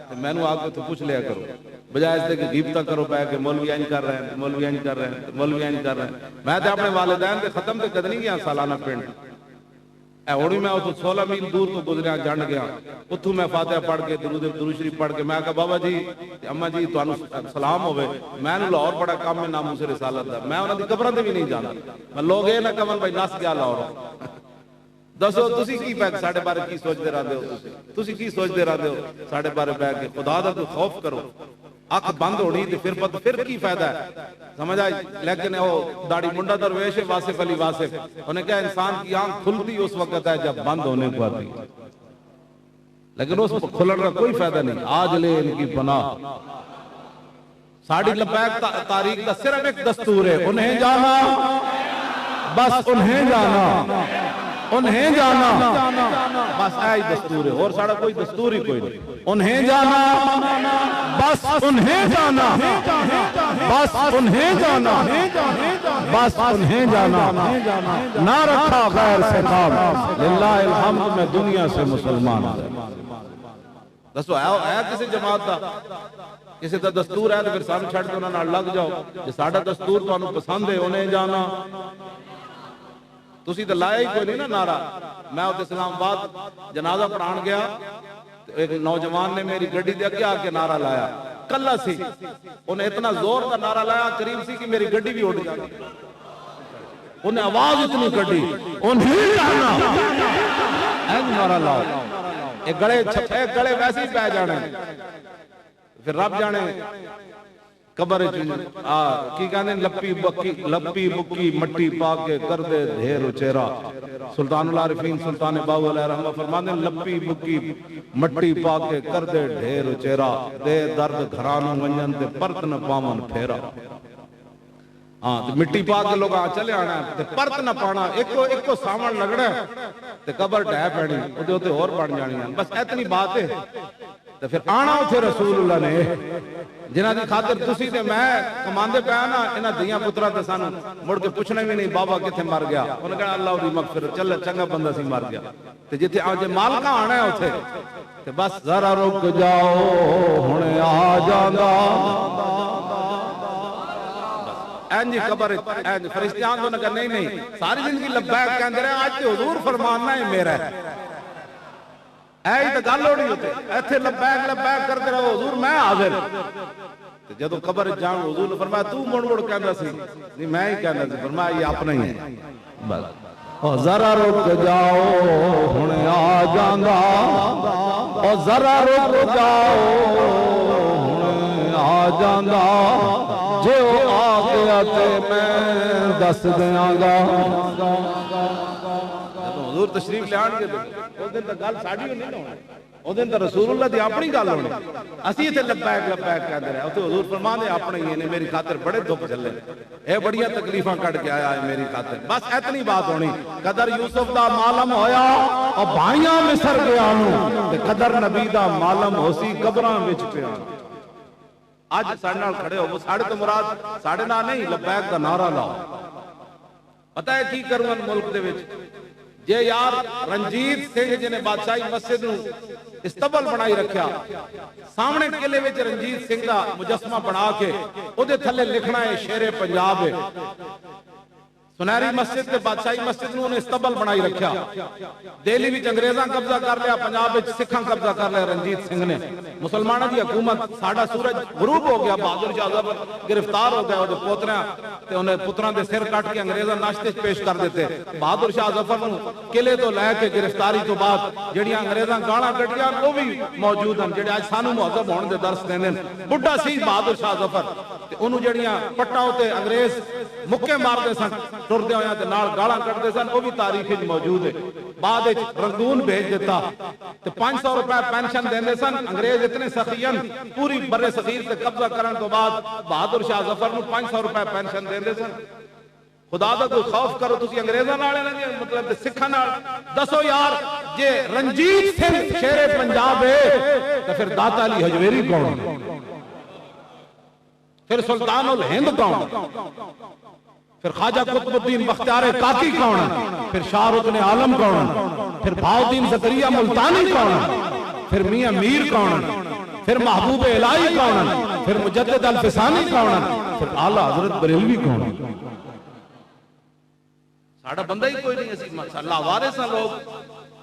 تو میں نو آگے تو پوچھ لیا کرو بجائے اس دے کہ غیبتاں کرو پہ کہ مولوی اینج کر رہے ہیں مولوی اینج کر رہے ہیں مولوی اینج کر رہے ہیں میں تے اپنے والدین تے ختم تے کد نہیں گیا سالانہ پنڈ اے ہوڑی میں اتو 16 میل دور تو گزریا جنڈ گیا اتو میں فاتحہ پڑھ کے درود شریف پڑھ کے میں کہا بابا جی اما جی تانوں سلام ہوے میں نو لاہور بڑا کام ہے ناموس رسالت دا میں انہاں دی قبراں تے بھی نہیں جانا میں لوگ اے نہ کہن بھائی نس گیا لاہور دسو تسی کی پہ ساڈے بارے کی سوچدے رہندے ہو تسی کی سوچدے رہندے ہو ساڈے بارے پہ کہ خدا دا کوئی خوف کرو اکھ بند ہونی تے پھر کی فائدہ ہے سمجھ آئی لیکن وہ داڑھی منڈا درویش واصف علی واصف انہیں کہا انسان کی آنکھ کھلتی اس وقت ہے جب بند ہونے کو آتی لیکن اس کھلن کا کوئی فائدہ نہیں آج لے ان کی پناہ ساڑھی لبیک تاریخ کا صرف ایک دستور ہے انہیں جانا بس انہیں جانا انہیں جانا بس آئی دستور ہے اور ساڑھا کوئی دستور ہی کوئی نہیں انہیں جانا بس انہیں جانا بس انہیں جانا بس انہیں جانا نہ رکھا غیر سے کام للہ الحمد میں دنیا سے مسلمان دسو آیا کسی جماعت دا کسی دا دستور ہے تو پھر سامنے چھڑ کے انہوں نے لگ جاؤ جی ساڑھا دستور تو انہوں پسند ہے انہیں جانا تسی تو لایا ہی کوئی نہیں نا نعرہ میں ہوتے اسلام آباد جنازہ پڑھان گیا ایک نوجوان نے میری گڈی دے اگے آ کے نعرہ لایا کلا سی انہیں اتنا زور کا نعرہ لایا قریب سی کہ میری گڈی بھی اڑ جاتی انہیں آواز اتنی کڈی انہیں جانا این نعرہ لاؤ ایک گڑے چھپے گڑے ویسے ہی پہ جانے پھر رب جانے قبر کی کہنے لپی بکی مٹی پاکے کر دے دھیر و چہرہ سلطان العارفین سلطان باو علیہ رحمہ فرمانے لپی بکی مٹی پاکے کر دے دھیر و چہرہ دے درد گھرانوں منجن تے پرت نہ پامن پھیرا مٹی پاکے لوگ چلے آنا تے پرت نہ پانا ایک کو سامن لگڑا تے قبر ڈھے پڑی ادھے ہوتے اور پڑ جانی بس اتنی بات ہے تو پھر آنا اتھے رسول اللہ نے جنہ دی خاطر تسی تے میں کماندے پہ آنا انہاں دیاں پترہ تے سانو مڑ کے پوچھنے بھی نہیں بابا کتھے مر گیا انہوں نے کہا اللہ دی مغفرت چل چنگا بندہ سی مر گیا تے جتھے آجے مال کا آنا ہے اتھے تے بس ذرا رک جاؤ ہونے آ جاندہ اینجی قبر اینجی فرشتیان تو نے کہا نہیں ساری زندگی لبیک کہندے رہے آج تے حضور فرماننا ہے میرا ہے ایہی تو گل ہوڑی ہوتے ایتھے لبیک کرتے رہو حضور میں حاضر جدو قبر جان حضور نے فرمایا تو مڑ کہنا سی نہیں میں ہی کہنا سی فرمایا یہ اپنا ہی ہے بس ذرا رک جاؤ ہونے آ جاندہ اور ذرا رک جاؤ ہونے آ جاندہ جو آ گیا تے میں دس دیاں گا حضور تشریف لے آن کے اس دن تک گل ساڑھی نہیں ہونا اس دن تک رسول اللہ دی اپنی گل ہونے اسی تے لبیک کہتے رہے اتنے حضور فرمانے اپنے ہی نے میری خاطر بڑے دکھ چلے اے بڑیاں تکلیفاں کٹ کے آیا ہے میری خاطر بس اتنی بات ہونی قدر یوسف دا معلوم ہویا اور بھائیاں مصر گیا ہوں تے قدر نبی دا معلوم ہو سی قبراں وچ پیا آج ساڑھے نال کھڑے ہو وہ ساڑھے تو مراد ساڑھے نال نہیں لبیک دا نعرہ لاؤ پتہ ہے کی کروں ملک دے وچ جے یار رنجیت سنگھ جنہیں بادشاہی مسجد نو استبل بنائی رکھیا سامنے قلعے وچ رنجیت سنگھ دا مجسمہ بنا کے اودے تھلے لکھنا ہے شیر پنجاب ہے سنہری مسجد تے بادشاہی مسجد نو نے استبل بنائی رکھیا دہلی وچ انگریزاں قبضہ کر لیا پنجاب وچ سکھاں قبضہ کر لیا رنجیت سنگھ نے مسلمانوں دی حکومت ساڈا سورج غروب ہو گیا بہادر شاہ ظفر گرفتار ہو گیا او پوتریاں تے انہیں پتراں دے سر کٹ کے انگریزاں ناشتے پیش کر دیتے بہادر شاہ ظفر نو قلعے تو لے کے گرفتاری تو بعد جڑیاں انگریزاں گالاں کٹیاں او بھی موجود ہیں جڑے اج سانو مہذب ہون دے درس دیندے بڈھا سی بہادر شاہ ظفر تے اونوں جڑیاں پٹاں تے انگریز مکے مار دے سن ٹردے ہویا تے نال گالاں کٹدے سن او بھی تاریخ وچ موجود ہے بعد رنگون بھیج دیتا تے 500 روپے پینشن دیندے سن انگریز اتنے سخیان پوری بر صغیر سے قبضہ کرن تو بعد بہادر شاہ ظفر نو 500 روپے پینشن دیندے سن خدا دا کوئی خوف کرو تسی انگریزاں نال نہ مطلب سکھاں نال دسو یار جے رنجیت سنگھ شیر پنجاب ہے تو پھر داتا علی حجویری کون پھر سلطان الہند کون پھر خواجہ قطب الدین بختیار کاکی کون پھر شاہ رکن عالم کون پھر بہاؤدین زکریا ملتانی کون پھر میاں میر کون پھر محبوب الہی کون پھر مجدد الفسانی کون پھر اعلیٰ حضرت بریلوی کون ساڑھا بندہ ہی کوئی نہیں اسی اللہ وارث ہیں لوگ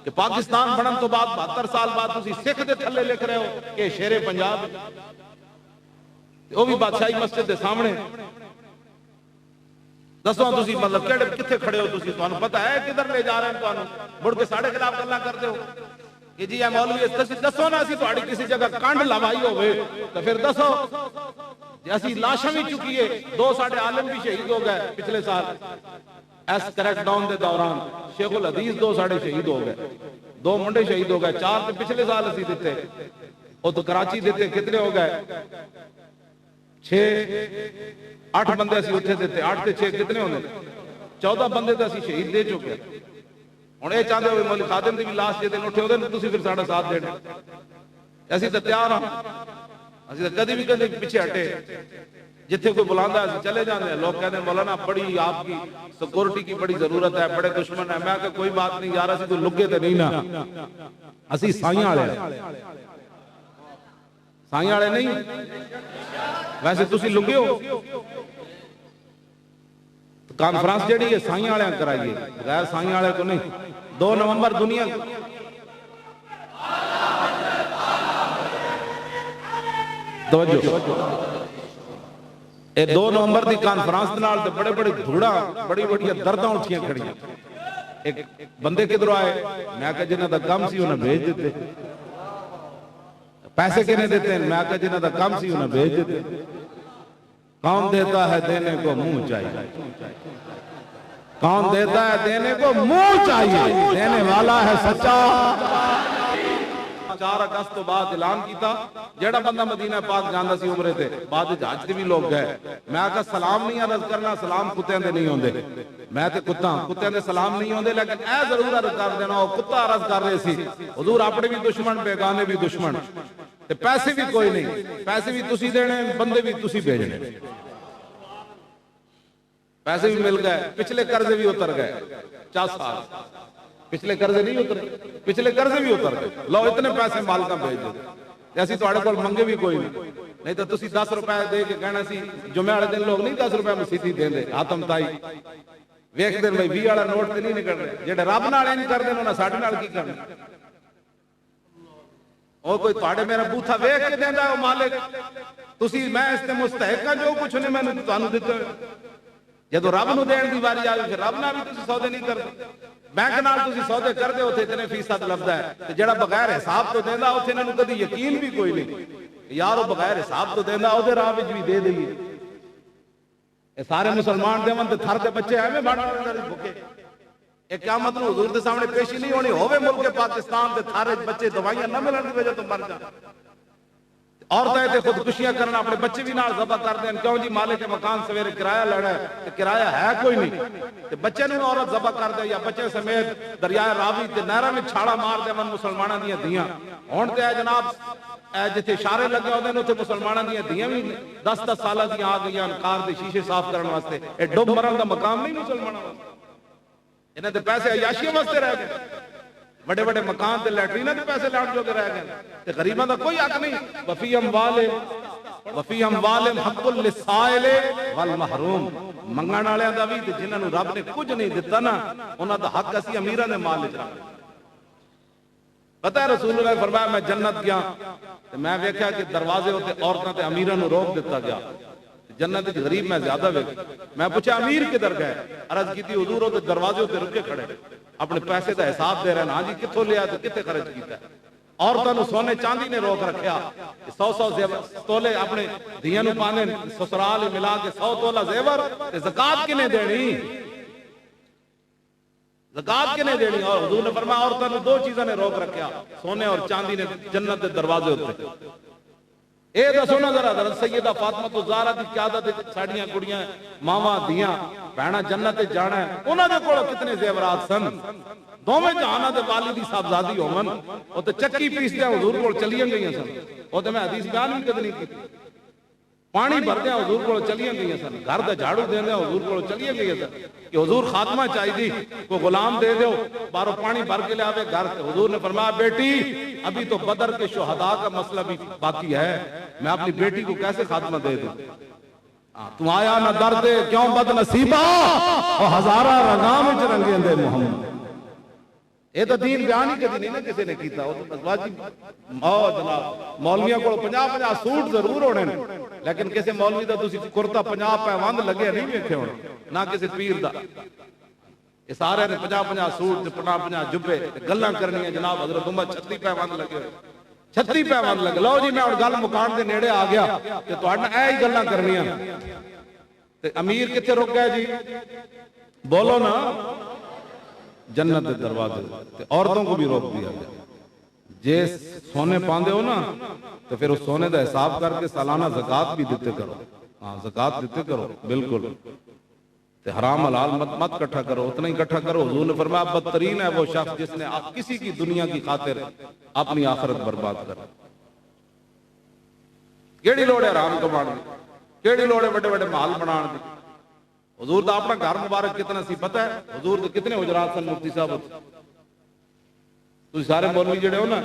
کہ پاکستان بنن تو بعد 72 سال بعد تسی سکھ دے تھلے لکھ رہے ہو کہ شیر پنجاب وہ بھی بادشاہی مسجد دے سامنے دسو تسی مطلب کیڑے کتھے کھڑے ہو تسی تانوں پتہ ہے کدھر لے جا رہے ہیں تانوں مڑ کے ساڑھے خلاف گلاں کرتے ہو کہ جی اے مولوی تسی دسو نا اسی تہاڈی کسی جگہ کانڈ لوائی ہوے تو پھر دسو جی اسی لاشاں بھی چکی ہے 2 ساڈے عالم بھی شہید ہو گئے پچھلے سال ایس کریک ڈاؤن دے دوران شیخ الحدیث 2 ساڑے شہید ہو گئے 2 منڈے شہید ہو گئے 4 تے پچھلے سال اسی دیتے وہ تو کراچی دیتے کتنے ہو گئے 6 8 بندے اسی اتھے دیتے 8 تے 6 کتنے ہونے 14 بندے تے اسی شہید دے چکے ہن اے چاہندے ہوئے مولی خادم دی بھی لاش جے دن اٹھے ہوندے نے تسی پھر ساڈا ساتھ دینا اسی تے تیار ہاں اسی تے کدی بھی کدی پیچھے ہٹے جتھے کوئی بلاندا ہے چلے جاندے ہیں لوگ کہتے ہیں مولانا بڑی آپ کی سیکورٹی کی بڑی ضرورت ہے بڑے دشمن ہیں میں کہ کوئی بات نہیں یار اسی کوئی لگے تے نہیں نا اسی سائیاں والے نہیں ویسے تسی لگے ہو کانفرنس جڑی ہے سائیاں والے کرائیے بغیر سائیاں والے کو نہیں 2 نومبر دنیا توجہ اے 2 نومبر دی کانفرنس نال تے بڑے بڑے دھوڑا بڑی بڑی درداں اٹھیاں کھڑیاں ایک بندے کدھر آئے میں کہ جنہاں دا کم سی انہاں بھیج دیتے پیسے کنے دیتے ہیں میں کہ جنہاں دا کم سی انہاں بھیج دیتے کون دیتا ہے دینے کو منہ چاہیے کون دیتا ہے دینے کو منہ چاہیے دینے والا ہے سچا 4 اگست تو بعد اعلان کیتا جیڑا بندہ مدینہ پاک جاندا سی عمرے تے بعد حج تے بھی لوگ گئے میں کہا سلام نہیں عرض کرنا سلام کتےاں دے نہیں ہوندے میں تے کتےاں دے سلام نہیں ہوندے لیکن اے ضرور عرض کر دینا او کتا عرض کر رہے سی حضور اپنے بھی دشمن بیگانے بھی دشمن تے پیسے بھی کوئی نہیں پیسے بھی تسی دینے بندے بھی تسی بھیجنے پیسے بھی مل گئے پچھلے قرضے بھی اتر گئے 4 سال پچھلے قرضے نہیں اتر پچھلے قرضے بھی اتر گئے لو اتنے پیسے مالکاں بھیج دے ایسی تو کول منگے بھی کوئی نہیں تو تسی 10 روپے دے کے کہنا سی جمعے والے دن لوگ نہیں 10 روپے مسیتی دے دے آتم تائی ویکھ دے بھائی 20 والا نوٹ تے نہیں نکل رہے جڑے رب نال نہیں کردے انہاں ساڈے نال کی کرنا او کوئی تواڈے میرا بوتھا ویکھ کے دیندا او مالک تسی میں اس تے مستحق ہاں جو کچھ نے میں تانوں دتا جدو رب نو دین دی واری آوے پھر رب نال بھی تسی سودے نہیں کردے بینک نال تسی سودے کردے اوتھے اتنے فیصد لبدا ہے تے جڑا بغیر حساب تو دیندا اوتھے انہاں نوں کدی یقین بھی کوئی نہیں یار او بغیر حساب تو دیندا او دے راہ وچ بھی دے دئیے اے سارے مسلمان دیون تے تھر دے بچے ایویں بھاڑا بھوکے اے قیامت نو حضور دے سامنے پیشی نہیں ہونی ہووے ملک پاکستان دے تھر وچ بچے دوائیاں نہ ملن دی وجہ تو مر جان عورتیں تے خودکشیاں کرنا اپنے بچے بھی نال ذبح کر دیں کیوں جی مالک مکان سویرے کرایہ لینا ہے تے کرایہ ہے کوئی نہیں تے بچے نوں عورت ذبح کر دے یا بچے سمیت دریائے راوی تے نہراں وچ چھاڑا مار دے من مسلماناں دیاں دیاں ہن تے جناب اے جتھے اشارے لگے ہوندے نے اوتھے مسلماناں دیاں دیاں بھی 10-10 سالاں دیاں آ گئیاں کار دے شیشے صاف کرن واسطے اے ڈوب مرن دا مقام نہیں مسلماناں واسطے انہاں دے پیسے عیاشیاں واسطے رہ گئے بڑے بڑے مکان تے لیٹریناں دے پیسے لاٹ جو کے رہ گئے تے غریباں دا کوئی حق نہیں وفی اموال حق للسائل والمحروم منگن والےاں دا بھی تے جنہاں نوں رب نے کچھ نہیں دتا نا انہاں دا حق اسی امیراں دے مال وچ رکھنا پتہ ہے رسول اللہ نے فرمایا میں جنت گیا تے میں ویکھیا کہ دروازے تے عورتاں تے امیراں نوں روک دتا گیا جنت وچ غریب میں زیادہ ویکھ میں پوچھا امیر کدھر گئے عرض کیتی حضور او تے دروازے تے رکے کھڑے اپنے پیسے دا حساب دے رہے نا جی کتھوں لیا تے کتے خرچ کیتا ہے عورتاں نوں سونے چاندی نے روک رکھیا 100 تولے اپنے دھیاں نوں پانے سسرال ملا کے 100 تولہ زیور تے زکات کنے دینی زکات کنے دینی؟ اور حضور نے فرمایا عورتوں نے دو چیزوں نے روک رکھیا، سونے اور چاندی نے جنت کے دروازے ہوتے. اے دسو نا ذرا حضرت سیدہ فاطمہ الزہرا دی قیادت ساڈیاں کڑیاں ماواں دیاں بہنا جنت تے جانا ہے، انہاں دے کول کتنے زیورات سن، دوویں جہاناں دے والی دی صاحبزادی ہون، او تے چکی پیسدے حضور کول چلیاں گئیاں سن. او تے میں حدیث بیان بھی کدی نہیں کی. پانی بھردے حضور کول چلیاں گئیاں سن، گھر دا جھاڑو دیندے حضور کول چلیاں گئیاں سن کہ حضور خاتمہ چاہیے کوئی غلام دے دیو بارو پانی بھر کے لے آوے گھر. حضور نے فرمایا بیٹی ابھی تو بدر کے شہداء کا مسئلہ بھی باقی ہے، میں اپنی بیٹی کو کیسے خاتمہ دے دوں؟ تم آیا نہ درد کیوں بد نصیبہ اور ہزارہ رگام وچ رنگیں دے محمد. یہ تو دین بیان ہی کدی نہیں نا کسی نے کیتا. وہ تو واجب جناب مولویاں کو 50-50 سوٹ ضرور ہونے لیکن کسی مولوی دا تسی کرتا 50 پیوند لگے نہیں ویکھے ہونے، نہ کسی پیر دا. یہ سارے نے 50-50 سوٹ 50-50 جبے گلاں کرنی جناب حضرت عمر 36 پیوند لگے ہوئے، 36 پیوند لگے. لو جی میں اور گل مکان دے نیڑے آ گیا کہ تہاڈے اے ہی گلاں کرنیاں. تے امیر کتے رک گئے جی؟ بولو نا. جنت دے دروازے. عورتوں کو بھی روک دیا گیا. جے سونے پاندے ہو نا تو پھر اس سونے دا حساب کر کے سالانہ زکات بھی دیتے کرو. ہاں زکات دیتے کرو بالکل. تے حرام حلال مت اکٹھا کرو، اتنا ہی اکٹھا کرو. حضور نے فرمایا بدترین ہے وہ شخص جس نے کسی کی دنیا کی خاطر اپنی آخرت برباد کر. کیڑی لوڑ ہے حرام کمانے دی؟ کیڑی لوڑ ہے بڑے بڑے محل بنان دی؟ حضور دا اپنا گھر مبارک کتنا سی پتہ ہے؟ حضور دے کتنے حجرات سن مفتی صاحب؟ تسی سارے مولوی جڑے ہو نا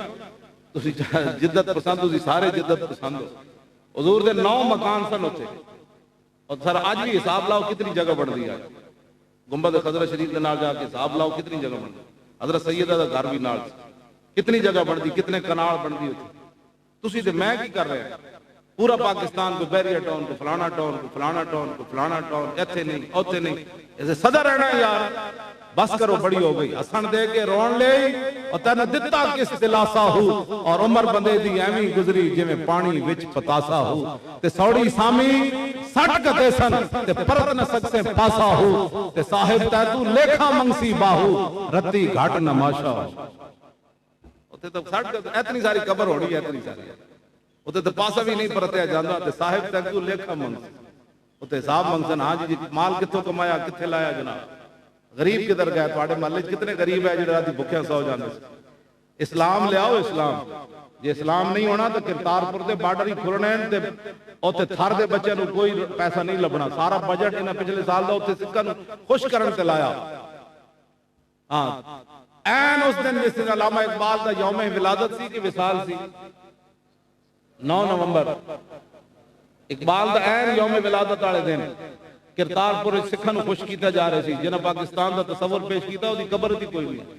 تسی جدت پسند، تسی سارے جدت پسند ہو. حضور دے 9 مکان سن ہوتے اور سر آج بھی حساب لاؤ کتنی جگہ بڑھ دی ہے. گنبد خضرہ شریف دے نال جا کے حساب لاؤ کتنی جگہ بڑھ دی. حضرت سیدہ دا گھر بھی نال کتنی جگہ بڑھ دی، کتنے کنال بڑھ دی ہوتی. تسی تے میں کی کر رہے ہیں؟ پورا پاکستان کو بیریا ٹاؤن کو فلانا ٹاؤن کو فلانا ٹاؤن کو فلانا ٹاؤن، ایتھے نہیں اوتھے نہیں. ایسے صدر رہنا یار بس کرو بڑی ہو گئی. ہسن دے کے رون لے اور تینوں دتا کس دلاسا ہو اور عمر بندے دی ایویں گزری جویں پانی وچ پتاسا ہو. تے سوڑی سامی سٹ کتے سن تے پرت نہ سکسے پاسا ہو. تے صاحب تے تو لیکھا منگسی باہو رتی گھاٹ نماشا ہو. اوتے تو سٹ اتنی ساری قبر ہونی ہے، اتنی ساری اوتے تے پاسا بھی نہیں پرتیا جاندا. تے صاحب تے تو لیکھا منگسی اوتے حساب منگسن. ہاں جی مال کتھوں کمایا کتھے لایا جناب؟ غریب کدھر گئے؟ تواڈے محلے کتنے غریب ہے جڑے راتی بھکھیاں سو جاندے؟ اسلام لے آؤ. اسلام جے اسلام نہیں ہونا تو کرتارپور دے بارڈر ہی کھلنے تے اوتے تھر دے بچے نو کوئی پیسہ نہیں لبنا. سارا بجٹ انہاں پچھلے سال دا اوتے سکھاں نو خوش کرن تے لایا. ہاں این اس دن جس دن علامہ اقبال دا یوم ولادت سی کہ وصال سی 9 نومبر اقبال دا این یوم ولادت والے دن کرتارپور سکھاں نو خوش کیتا جا رہے سی. جنہاں پاکستان دا تصور پیش کیتا او دی قبر دی کوئی نہیں.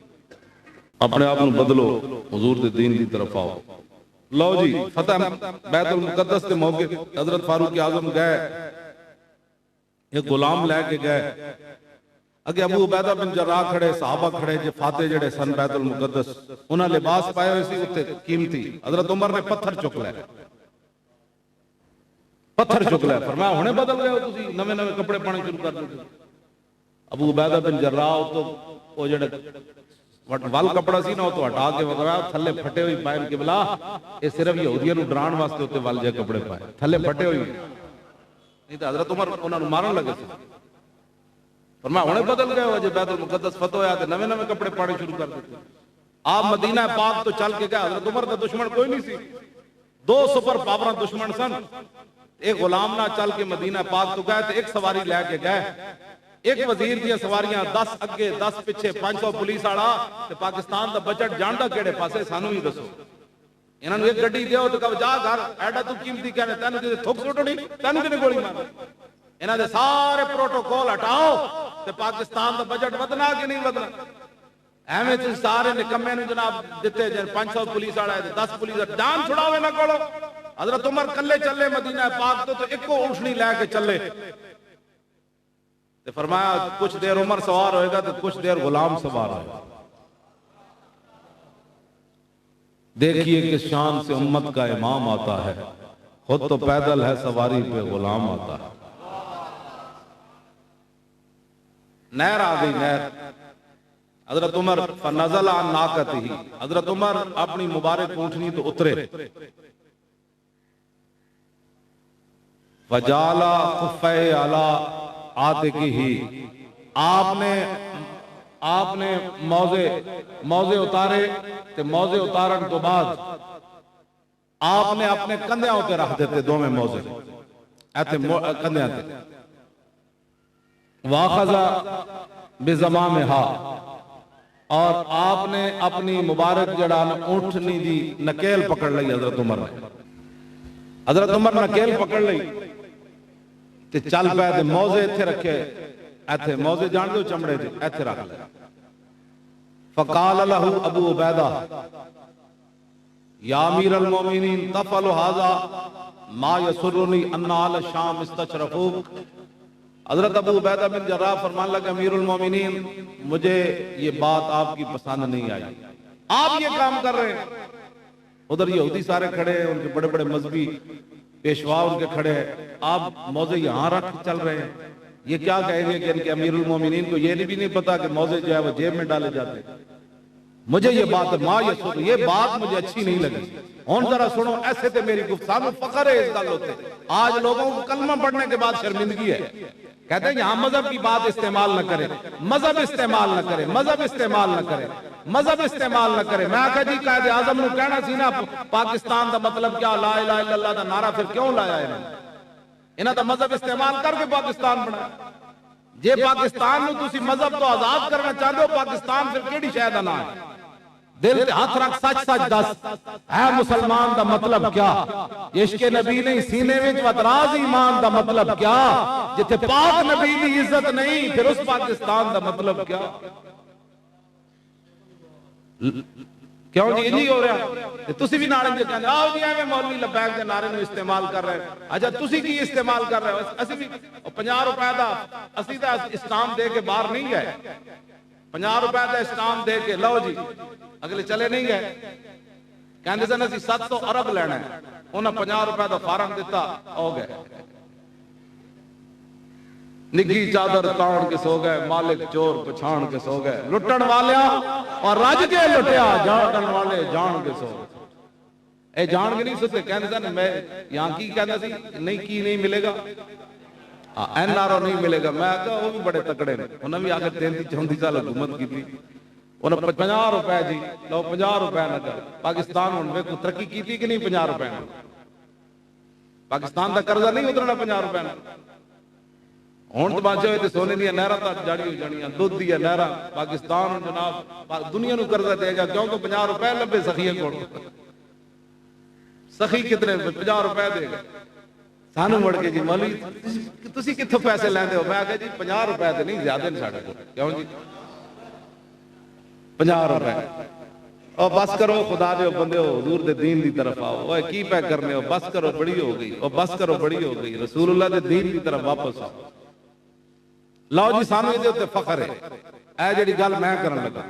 اپنے آپ نو بدلو، حضور دے دین دی طرف آؤ. لو جی فتح بیت المقدس کے موقع حضرت فاروق اعظم گئے، ایک غلام لے کے گئے. اگے ابو عبیدہ بن جراح کھڑے، صحابہ کھڑے جے فاتح جڑے سن بیت المقدس انہاں لباس پائے ہوئے سی اوتے قیمتی. حضرت عمر نے پتھر چک لے، پتھر چک لے. فرمایا ہنے بدل گئے ہو تسی، نویں نویں کپڑے پانے شروع کر دتے. ابو عبیدہ بن جراح تو او جڑے وال کپڑا سی نا تو ہٹا کے وغیرہ تھلے پھٹے ہوئی پائن کے بلا یہ صرف یہودیاں نو ڈران واسطے ہوتے وال جے کپڑے پائے تھلے پھٹے ہوئی. نہیں تو حضرت عمر انہاں نو مارن لگے سی. فرمایا ہنے بدل گئے ہو جے بیت المقدس فتح ہویا تے نویں نویں کپڑے پانے شروع کر دیتے. آپ مدینہ پاک تو چل کے گئے. حضرت عمر دا دشمن کوئی نہیں سی، 2 سپر پاوراں دشمن سن. ایک غلام نہ چل کے مدینہ پاک تو گئے تے ایک سواری لے کے گئے. ایک وزیر دیا سواریاں 10 اگے 10 پیچھے 500 پولیس والا تے پاکستان دا بجٹ جاندا کیڑے پاسے سانو ہی دسو. انہاں نو ایک گڈی دیو تے کہو جا گھر ایڈا تو قیمتی کہنے تینوں تے تھک سٹنی تینوں تے گولی مار. انہاں دے سارے پروٹوکول ہٹاؤ تے پاکستان دا بجٹ ودنا کہ نہیں ودنا. ایویں تے سارے نکمے نو جناب دتے جے 500 پولیس والا ہے 10 پولیس جان چھڑاوے نہ کولو. حضرت عمر کلے چلے مدینہ پاک تو ایکو اونٹنی لے کے چلے. تے فرمایا کچھ دیر عمر سوار ہوئے گا تو کچھ دیر غلام سوار ہوئے گا. دیکھیے کہ شان سے امت کا امام آتا ہے، خود تو پیدل ہے سواری پہ غلام آتا ہے. نہر آ گئی نہر. حضرت عمر فنزل عن ناقته، حضرت عمر اپنی مبارک اونٹنی تو اترے، فجعل خفیہ علی عاتقہ، آپ نے موزے اتارے، تے موزے اتارن تو بعد آپ نے اپنے کندھیاں تے رکھ دیتے دو میں موزے ایتھے کندھیاں تے، واخذ بزمامہا، اور آپ نے اپنی مبارک جڑا اونٹنی دی نکیل پکڑ لئی، حضرت عمر نکیل پکڑ لئی تے چل پے، تے موزے ایتھے رکھے، ایتھے موزے جان دو چمڑے دے ایتھے رکھ لے، فقال له ابو عبیدہ یا امیر المومنین تفعل هذا ما یسرنی ان اہل الشام استشرفوک، حضرت ابو عبیدہ بن جراح فرمان لگا امیر المومنین مجھے یہ بات آپ کی پسند نہیں آئی، آپ یہ کام کر رہے ہیں، ادھر یہودی سارے کھڑے ہیں، ان کے بڑے بڑے مذہبی پیشوا ان کے کھڑے ہیں، آپ موزے یہاں رکھ چل رہے ہیں، یہ کیا کہیں گے کہ ان کے امیر المومنین کو یہ بھی نہیں پتا کہ موزے جو ہے وہ جیب میں ڈالے جاتے ہیں، مجھے یہ بات یہ بات مجھے اچھی نہیں لگی، ہون ذرا سنو، ایسے تے میری گفتگو فخر ہے اس گل ہوتے، آج لوگوں کو کلمہ پڑھنے کے بعد شرمندگی ہے، کہتے ہیں یہاں مذہب کی بات استعمال نہ کرے، مذہب استعمال نہ کرے، مذہب استعمال نہ کرے، مذہب استعمال نہ کرے۔ میں آقا جی قائد اعظم نو کہنا سی نا پاکستان دا مطلب کیا، لا الہ الا اللہ دا نعرہ پھر کیوں لایا انہاں دا مذہب استعمال کر کے پاکستان بنا، جے پاکستان نو تسی مذہب تو آزاد کرنا چاہتے ہو، پاکستان پھر کیڑی شے دا نام ہے؟ دل تے ہاتھ رکھ سچ سچ دس، اے مسلمان دا مطلب کیا؟ عشق نبی نہیں سینے وچ وتراز ایمان دا مطلب کیا؟ جتھے پاک نبی دی عزت نہیں پھر اس پاکستان دا مطلب کیا؟ کیوں جی انہی ہو رہا؟ تسی بھی نعرے دے کہندے آؤ جی ایویں مولوی لبیک دے نعرے نو استعمال کر رہے ہیں، اچھا تسی کی استعمال کر رہے ہو؟ اسی بھی 50 روپے دا اسی دا اسلام دے کے باہر نہیں گئے، 50 روپے دا اسلام دے کے لو جی، اگلے چلے نہیں گئے، کہندے سن اسی 700 ارب لینا ہے، انہاں 50 روپے دا فارم دیتا ہو گئے، نگی چادر تان کے سو گئے، مالک چور پچھان کے سو گئے، لٹن والیا اور رج کے لٹیا، جان والے جان کے سو گئے، اے جان کے نہیں سوتے، کہندے سن میں یہاں کی کہندا سی نہیں کی نہیں ملے گا، این آر او نہیں ملے گا، میں کہا وہ بھی بڑے تکڑے نے، انہوں نے بھی آگے 33-34 سال حکومت کی تھی، انہوں نے 50 روپے جی لو 50 روپے نہ کر، پاکستان انہوں نے ترقی کی تھی کہ نہیں 50 روپے نہ، پاکستان دا قرضہ نہیں اترنا 50 روپے نہ، ہون تو بانچے ہوئے تھے سونے دیا نہرہ تک جاڑی ہو جانیاں، دودھ دیا نہرہ، پاکستان جناب دنیا نو قرضہ دے گا کیونکہ 50 روپے لبے سخیے کوڑ، سخی کتنے 50 روپے دے گا، سانو مڑ کے جی مولوی تسی کتھوں پیسے لیندے ہو؟ میں کہا جی 50 روپے تے نہیں زیادہ نہیں ساڑھے کو، کیوں جی 50 روپے، او بس کرو خدا دے بندے ہو، حضور دے دین دی طرف آؤ، اوے کی پہ کرنے ہو، بس کرو بڑی ہو گئی، او بس کرو بڑی ہو گئی، رسول اللہ دے دین دی طرف واپس آؤ۔ لاؤ جی سانو دے ہوتے فخر ہے، اے جڑی گل میں کرن لگا،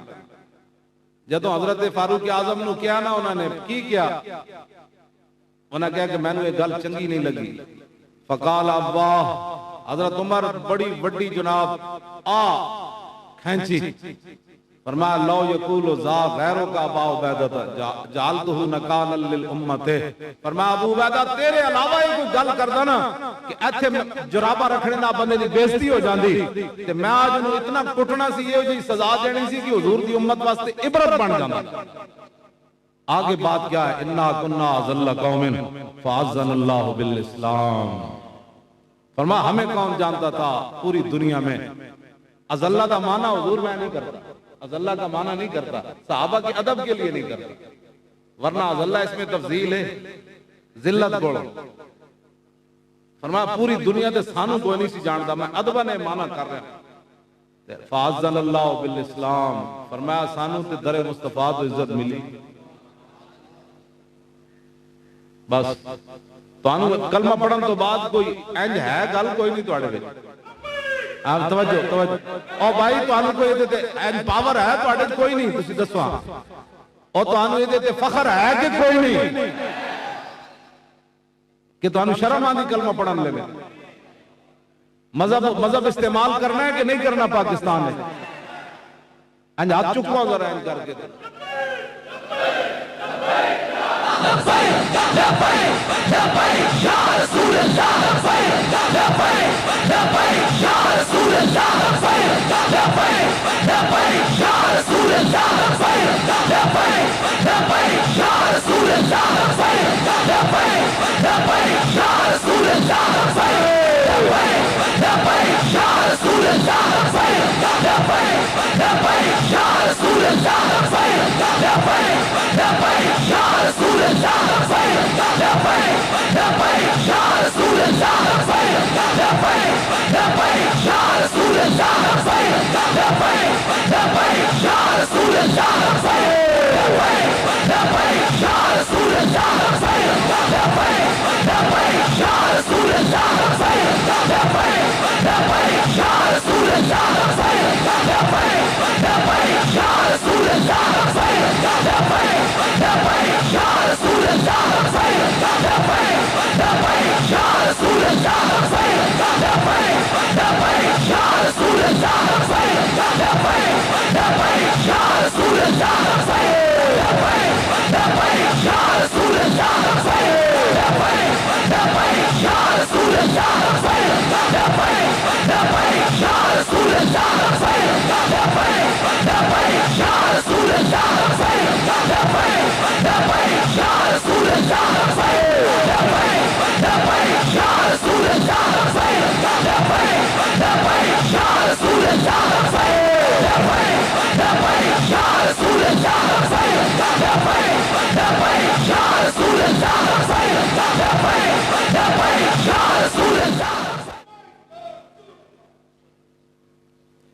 جدو حضرت فاروق اعظم نو کیا نا انہوں نے کی کیا، انہوں نے کہا کہ میں نے یہ گل چنگی نہیں لگی، فقال ابا، حضرت عمر بڑی بڑی جناب کھینچی، فرمایا لو یقول ذا غیروں کا ابا عبیدہ جعلتہ نکالا للامت، فرمایا ابو عبیدہ تیرے علاوہ ہی کوئی گل کردا نا کہ ایتھے جرابہ رکھنے نہ بندے دی بےزتی ہو جاندی تے میں آج انہوں اتنا کٹنا سی، یہ جی سزا دینی سی کہ حضور دی امت واسطے عبرت بن جانا۔ آگے بات کیا ہے، انا کنا اذل قوم فاعزنا اللہ بالاسلام، فرمایا ہمیں کون جانتا تھا پوری دنیا میں، اذلہ دا معنی حضور میں نہیں کرتا، اذلہ کا معنی نہیں کرتا، صحابہ کے ادب کے لیے نہیں کرتا، ورنہ اذلہ اس میں تفضیل ہے، ذلت بولو، فرمایا پوری دنیا تے سانو کوئی نہیں سی جانتا، میں ادبہ نے معنی کر رہا ہوں، فاعزنا اللہ بالاسلام، فرمایا سانو تے در مصطفیٰ تو عزت ملی، بس تو کلمہ پڑھن تو بعد کوئی انج ہے گل کوئی نہیں توڑے گئے، آپ توجہ او بھائی تو آنو کوئی دیتے این پاور ہے تو آڈے کوئی نہیں تسی دسواں، او تو آنو یہ دیتے فخر ہے کہ کوئی نہیں، کہ تو آنو شرم آندھی کلمہ پڑھن لے گئے، مذہب استعمال کرنا ہے کہ نہیں کرنا پاکستان میں، ہاں ہاتھ چکوا ذرا ان کر کے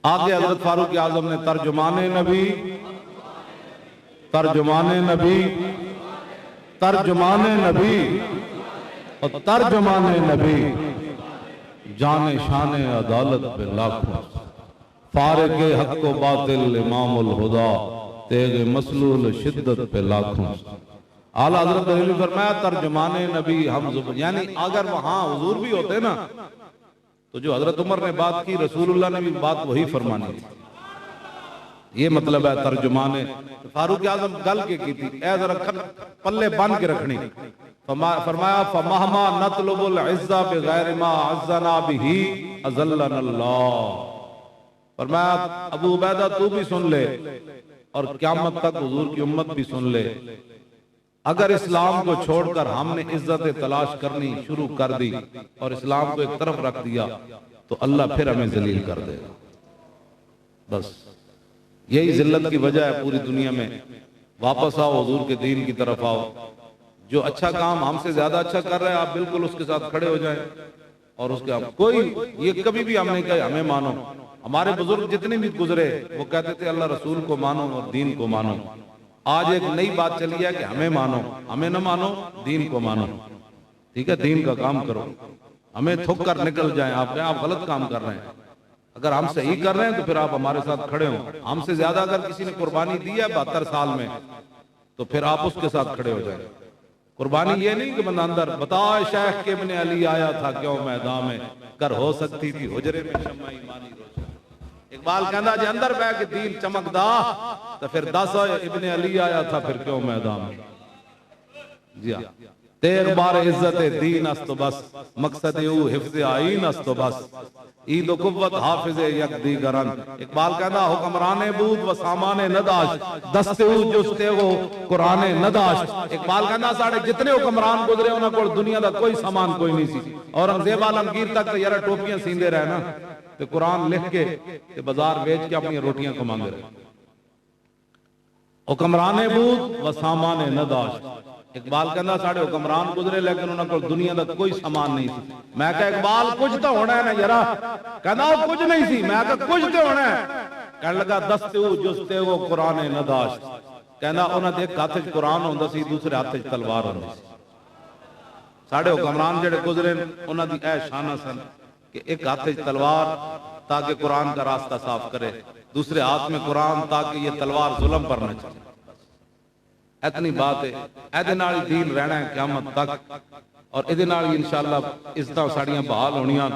آگے حضرت فاروق اعظم نے ترجمان نبی ترجمان نبی ترجمان نبی اور ترجمان نبی جان شان عدالت پہ لاکھوں فارق حق و باطل امام الہدا تیغ مسلول شدت پہ لاکھوں اعلیٰ حضرت نے فرمایا ترجمان نبی ہم زبان یعنی اگر وہاں حضور بھی ہوتے نا تو جو حضرت عمر نے بات کی رسول اللہ نے بھی بات وہی فرمانی تھی یہ مطلب ہے ترجمان فاروق اعظم گل کے کی تھی اے ذرا پلے باندھ کے رکھنی فرمایا فَمَهْمَا نَطْلُبُ الْعِزَّةَ بِغَيْرِ مَا عَزَّنَا بِهِ أَذَلَّنَا اللَّهُ فرمایا ابو عبیدہ تو بھی سن لے اور قیامت تک حضور کی امت بھی سن لے اگر اسلام کو چھوڑ کر ہم نے عزت تلاش کرنی شروع کر دی اور اسلام کو ایک طرف رکھ دیا تو اللہ پھر ہمیں ذلیل کر دے گا بس یہی ذلت کی وجہ ہے پوری دنیا میں واپس آؤ حضور کے دین کی طرف آؤ جو اچھا کام ہم سے زیادہ اچھا کر رہے ہیں آپ بالکل اس کے ساتھ کھڑے ہو جائیں اور اس کے کوئی یہ کبھی بھی ہم نے کہا ہمیں مانو ہمارے بزرگ جتنے بھی گزرے وہ کہتے تھے اللہ رسول کو مانو اور دین کو مانو آج ایک نئی بات چلی ہے کہ ہمیں مانو ہمیں نہ مانو دین کو مانو ٹھیک ہے دین کا کام کرو ہمیں تھک کر نکل جائیں آپ غلط کام کر رہے ہیں اگر ہم صحیح کر رہے ہیں تو پھر آپ ہمارے ساتھ کھڑے ہوں ہم سے زیادہ اگر کسی نے قربانی دی ہے 72 سال میں تو پھر آپ اس کے ساتھ کھڑے ہو جائیں قربانی یہ نہیں کہ بندہ اندر بتا شیخ کے ابن علی آیا تھا کیوں میدان میں کر ہو سکتی تھی حجرے میں شمع ایمانی روشن اقبال کہنا جی اندر بہ کے دین چمک دا تو پھر 10 ابن علی آیا تھا پھر کیوں میدان میں جی ہاں تیغ بار عزت دین است بس مقصد او حفظ آئین است بس عید و قوت حافظ یک دیگرن اقبال کہنا حکمران بود و سامان نداشت دست او جستے ہو قرآن نداشت اقبال کہنا ساڑھے جتنے حکمران گزرے انہوں کو دنیا دا کوئی سامان کوئی نہیں سی اور انگزیب عالمگیر تک تو یارہ ٹوپیاں سیندے رہے نا تو قرآن لکھ کے بازار بیچ کے اپنی روٹیاں کماندے رہے حکمران بود و سامان نداشت اقبال کہنا ساڑھے حکمران گزرے لیکن انہوں کو دنیا دا کوئی سامان نہیں سی میں کہا اقبال کچھ تو ہونا ہے نا یارا کہنا وہ کچھ نہیں سی میں کہا کچھ تو ہونا ہے کہنے لگا دستے ہو جستے ہو قرآن نداشت کہنا انہوں نے ایک ہاتھ قرآن ہوندہ سی دوسرے ہاتھ تلوار ہوندہ سی ساڑھے حکمران جڑے گزرے انہوں دی اے شانہ سن کہ ایک ہاتھ تلوار تاکہ قرآن کا راستہ صاف کرے دوسرے ہاتھ میں قرآن تاکہ یہ تلوار ظلم پر نہ چلے اتنی بات ہے ایدے نالی دین رہنا ہے قیامت تک اور ایدے نالی انشاءاللہ عزتاں ساڑیاں بحال ہونیاں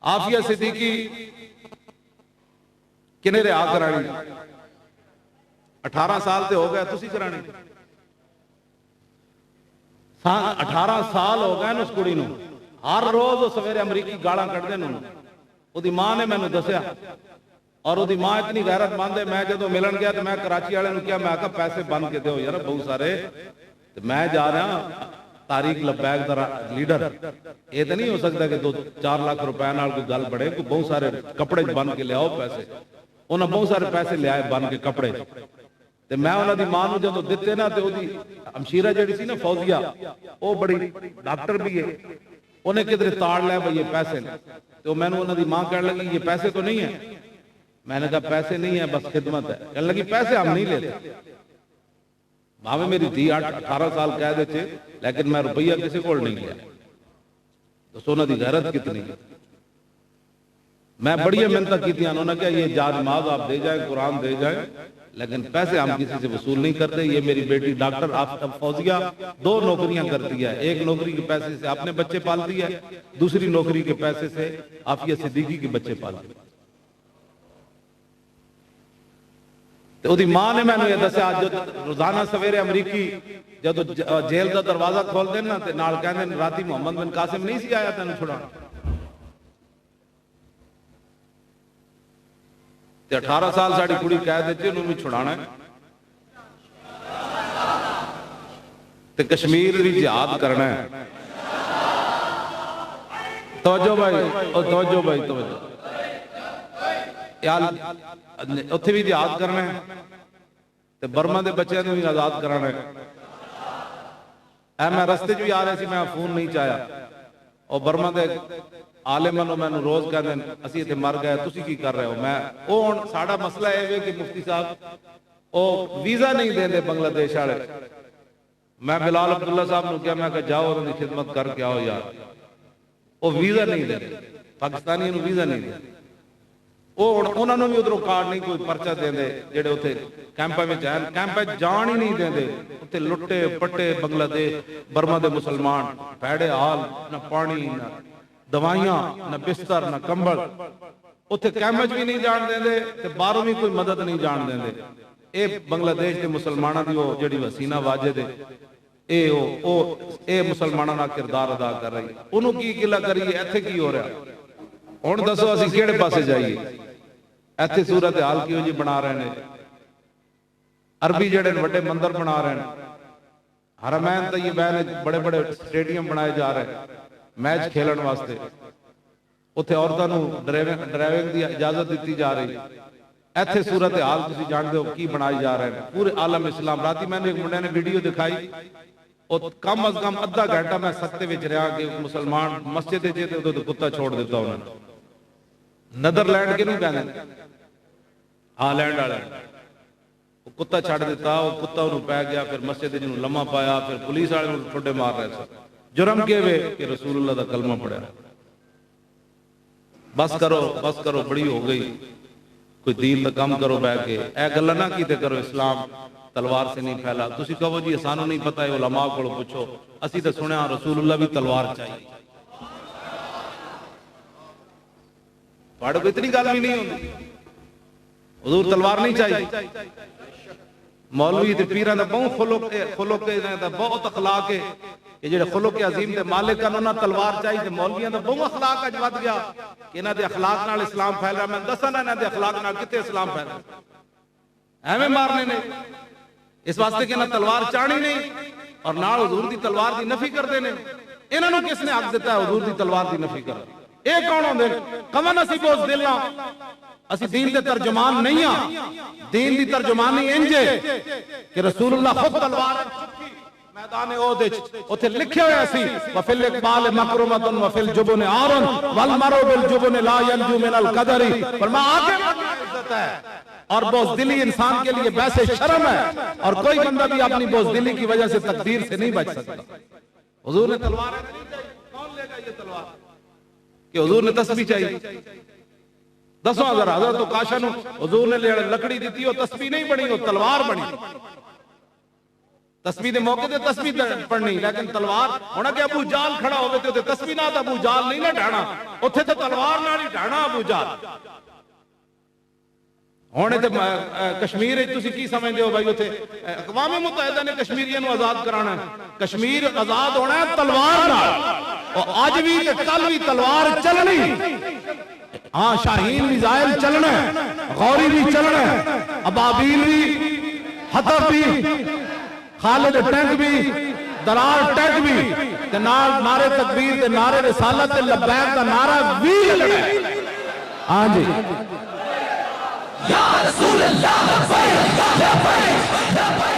عافیہ صدیقی کنیرے آ کر آنی 18 ਸਾਲ ਤੇ ਹੋ ਗਏ, ਤੁਸੀਂ ਕਰਾਣੀ 18 ਸਾਲ ਹੋ ਗਏ ਉਸ ਕੁੜੀ ਨੂੰ। ਹਰ ਰੋਜ਼ ਉਹ ਸਵੇਰੇ ਅਮਰੀਕੀ ਗਾਲਾਂ ਕੱਢਦੇ ਨੇ ਉਹਨੂੰ। ਉਹਦੀ ਮਾਂ ਨੇ ਮੈਨੂੰ ਦੱਸਿਆ, ਔਰ ਉਹਦੀ ਮਾਂ ਇਤਨੀ ਗੈਰਤਮੰਦ ਹੈ। ਮੈਂ ਜਦੋਂ ਮਿਲਣ ਗਿਆ ਤੇ ਮੈਂ ਕਰਾਚੀ ਵਾਲਿਆਂ ਨੂੰ ਕਿਹਾ, ਮੈਂ ਕਿਹਾ ਪੈਸੇ ਬੰਨ ਕੇ ਦਿਓ ਯਾਰ ਬਹੁਤ ਸਾਰੇ, ਤੇ ਮੈਂ ਜਾ ਰਿਹਾ ਤਾਰੀਕ ਲਬੈਕ ਦਾ ਲੀਡਰ, ਇਹ ਤਾਂ ਨਹੀਂ ਹੋ ਸਕਦਾ ਕਿ 2-4 ਲੱਖ ਰੁਪਏ ਨਾਲ ਕੋਈ ਗੱਲ ਬੜੇ, ਕੋਈ ਬਹੁਤ ਸਾਰੇ ਕੱਪੜੇ ਬੰਨ ਕੇ ਲਿਆਓ ਪੈਸੇ। ਉਹਨਾਂ ਬਹੁਤ ਸਾਰੇ ਪੈਸੇ ਲਿਆਏ ਬੰਨ ਕੇ ਕੱਪੜੇ, ਤੇ ਮੈਂ ਉਹਨਾਂ ਦੀ ਮਾਂ ਨੂੰ ਜਦੋਂ ਦਿੱਤੇ ਨਾ, ਤੇ ਉਹਦੀ ਹਮਸ਼ੀਰਾ ਜਿਹੜੀ ਸੀ ਨਾ ਫੌਜ਼ੀਆ, ਉਹ ਬੜੀ ਡਾਕਟਰ ਵੀ ਹੈ, ਉਹਨੇ ਕਿਧਰੇ ਤਾੜ ਲਿਆ ਬਈ ਇਹ ਪੈਸੇ ਨੇ, تو میں نے انہوں نے ماں کہنے لگی یہ پیسے تو نہیں ہیں. میں نے کہا پیسے نہیں ہیں بس خدمت ہے. کہنے لگی پیسے ہم نہیں لیتے. بھاوے میری دھی 18 سال قید تھے لیکن میں روپیہ کسی کو نہیں لیا. تو سونا دی غیرت کتنی ہے. میں بڑی محنت کی تھی. انہوں نے کہا یہ جا نماز آپ دے جائیں, قرآن دے جائیں, لیکن پیسے ہم کسی سے وصول نہیں کرتے. یہ میری بیٹی ڈاکٹر آفتاب فوزیہ 2 نوکریاں کرتی ہے. ایک نوکری کے پیسے سے اپنے بچے پالتی ہے, دوسری نوکری کے پیسے سے عافیہ صدیقی کے بچے پالتی ہے. تو دی ماں نے میں نے یہ دسیا جو روزانہ سویرے امریکی جب جیل کا دروازہ کھول دینا تے نال کہندے راتی محمد بن قاسم نہیں سی آیا تینوں چھڑا. 18 سال ساڑی کڑی قید وچ انہوں بھی چھڑانا ہے تے کشمیر بھی جہاد کرنا ہے. توجہ بھائی, توجہ بھائی, توجہ. اتھے بھی جہاد کرنا ہے تے برما دے بچے نے بھی آزاد کرانا ہے. اے میں رستے جو بھی آ رہے سی میں فون نہیں چاہیا اور برما دے عالمانوں میں نے روز کہہ دیں اسی تے مر گئے تسی کی کر رہے ہو. میں او ساڑا مسئلہ ہے کہ مفتی صاحب او ویزا نہیں دیں دے بنگلہ دیش والے. میں بلال عبداللہ صاحب نے کیا میں کہ جاؤ اور انہیں خدمت کر کے آؤ یار. او ویزا نہیں دیں پاکستانی انہوں ویزا نہیں دیں. انہوں نے بھی ادھروں کارڈ نہیں کوئی پرچہ دیں دے جڑے اتھے کیمپا میں جائیں کیمپا جان ہی نہیں دیں دے. اتھے لٹے پٹے بنگلہ دیش برما دے مسلمان پیڑے حال نہ پانی نہ دوائیاں نہ بستر نہ کمبل. اتھے کیمپا بھی نہیں جان دیں دے تے باہروں بھی کوئی مدد نہیں جان دیں دے. اے بنگلہ دیش دے مسلمانہ دی وہ جڑی وسینہ واجد ہے اے مسلمانہ نا کردار ادا کر رہی. انہوں کی قلعہ کریے ایتھے کی ہو رہا. اور دسو اسی کیڑے پاسے جائیے. ایتھے صورتحال کیوں جی بنا رہے ہیں. عربی جڑے بڑے مندر بنا رہے ہیں. حرمین طیبین بڑے بڑے سٹیڈیم بنائے جا رہے ہیں میچ کھیلن واسطے. اتھے عورتوں ڈرائیونگ دی اجازت دیتی جا رہی. ایتھے صورتحال تسی جانتے ہو کی بنائی جا رہے ہیں پورے عالم اسلام. راتی میں نے ایک منڈے نے ویڈیو دکھائی اور کم از کم ادھا گھنٹہ میں سکتے وچ رہا کہ مسلمان مسجد جیتے تو کتا چھوڑ دیتا انہوں نے. نیدرلینڈ کے نہیں کہنے ہالینڈ والے وہ کتا چھڑ دیتا. وہ کتا انہوں پہ گیا پھر مسجد جنہوں لمحہ پایا پھر پولیس والے انہوں ٹھوڑے مار رہے تھے. جرم کے ہوئے کہ رسول اللہ دا کلمہ پڑھا. بس کرو بڑی ہو گئی. کوئی دین دا کام کرو بیٹھ کے. اے گلا نہ کیتے کرو اسلام تلوار سے نہیں پھیلا. تسی کہو جی اسانو نہیں پتہ ہے علماء کو پوچھو. اسی تے سنیا رسول اللہ بھی تلوار چاہیے. پاڑے کو اتنی گل بھی نہیں ہوندی. حضور تلوار نہیں چاہیے. مولوی تے پیران دا بہت خلق دا بہت اخلاق ہے. یہ جڑے خلق عظیم دے مالک ہیں انہاں تلوار چاہیے. تے مولویاں دا بہت اخلاق اج ود گیا کہ انہاں دے اخلاق نال اسلام پھیل رہا. میں دسنا انہاں دے اخلاق نال کتے اسلام پھیل رہا. ایویں مارنے نے اس واسطے کہ انہاں تلوار چاہنی نہیں اور نال حضور دی تلوار دی نفی کردے نے. انہاں نوں کس نے حق دیتا ہے حضور دی تلوار دی نفی کر. اے کون ہوندے کون اسی بوز دل نہ اسی دین دے ترجمان نہیں ہاں. دین دی ترجمانی انج ہے کہ رسول اللہ خود تلوار میدان احد اوتھے لکھے ہوئے سی وفی الاقبال مکرمۃ وفی الجبن عار والمرء بالجبن لا ينجو من القدر. فرمایا آگے بڑھنا عزت ہے اور بوزدلی انسان کے لیے ویسے شرم ہے اور کوئی بندہ بھی اپنی بوزدلی کی وجہ سے تقدیر سے نہیں بچ سکتا. حضور نے تلوار کون لے گا یہ تلوار کہ حضور نے تسبیح چاہیے. 10,000 حضرت کاشا نو حضور نے لکڑی دیتی ہو تسبیح نہیں بنی ہو تلوار بنی. تسبیح دے موقع تے تسبیح پڑھنی لیکن تلوار ہونا کہ ابو جال کھڑا ہوئے تے تسبیح نہ ابو جال نہیں نہ ڈھانا اتھے تے تلوار نہ نہیں ڈھانا ابو جال. ہونے تے کشمیر تسی کی سمجھتے ہو بھائی اتنے اقوام متحدہ نے کشمیریوں نو آزاد کرانا ہے. کشمیر آزاد ہونا ہے تلوار نال، اور اج بھی تے کل بھی تلوار چلنی. ہاں شاہین میزائل چلنا ہے، غوری بھی چلنا ہے، ابابیل بھی، حطب بھی، خالد ٹینک بھی، درار ٹینک بھی، تے نعرے تکبیر تے نعرے رسالت تے لبیک دا نعرہ بھی لگا ہے. ہاں جی یا رسول اللہ لبیک لبیک لبیک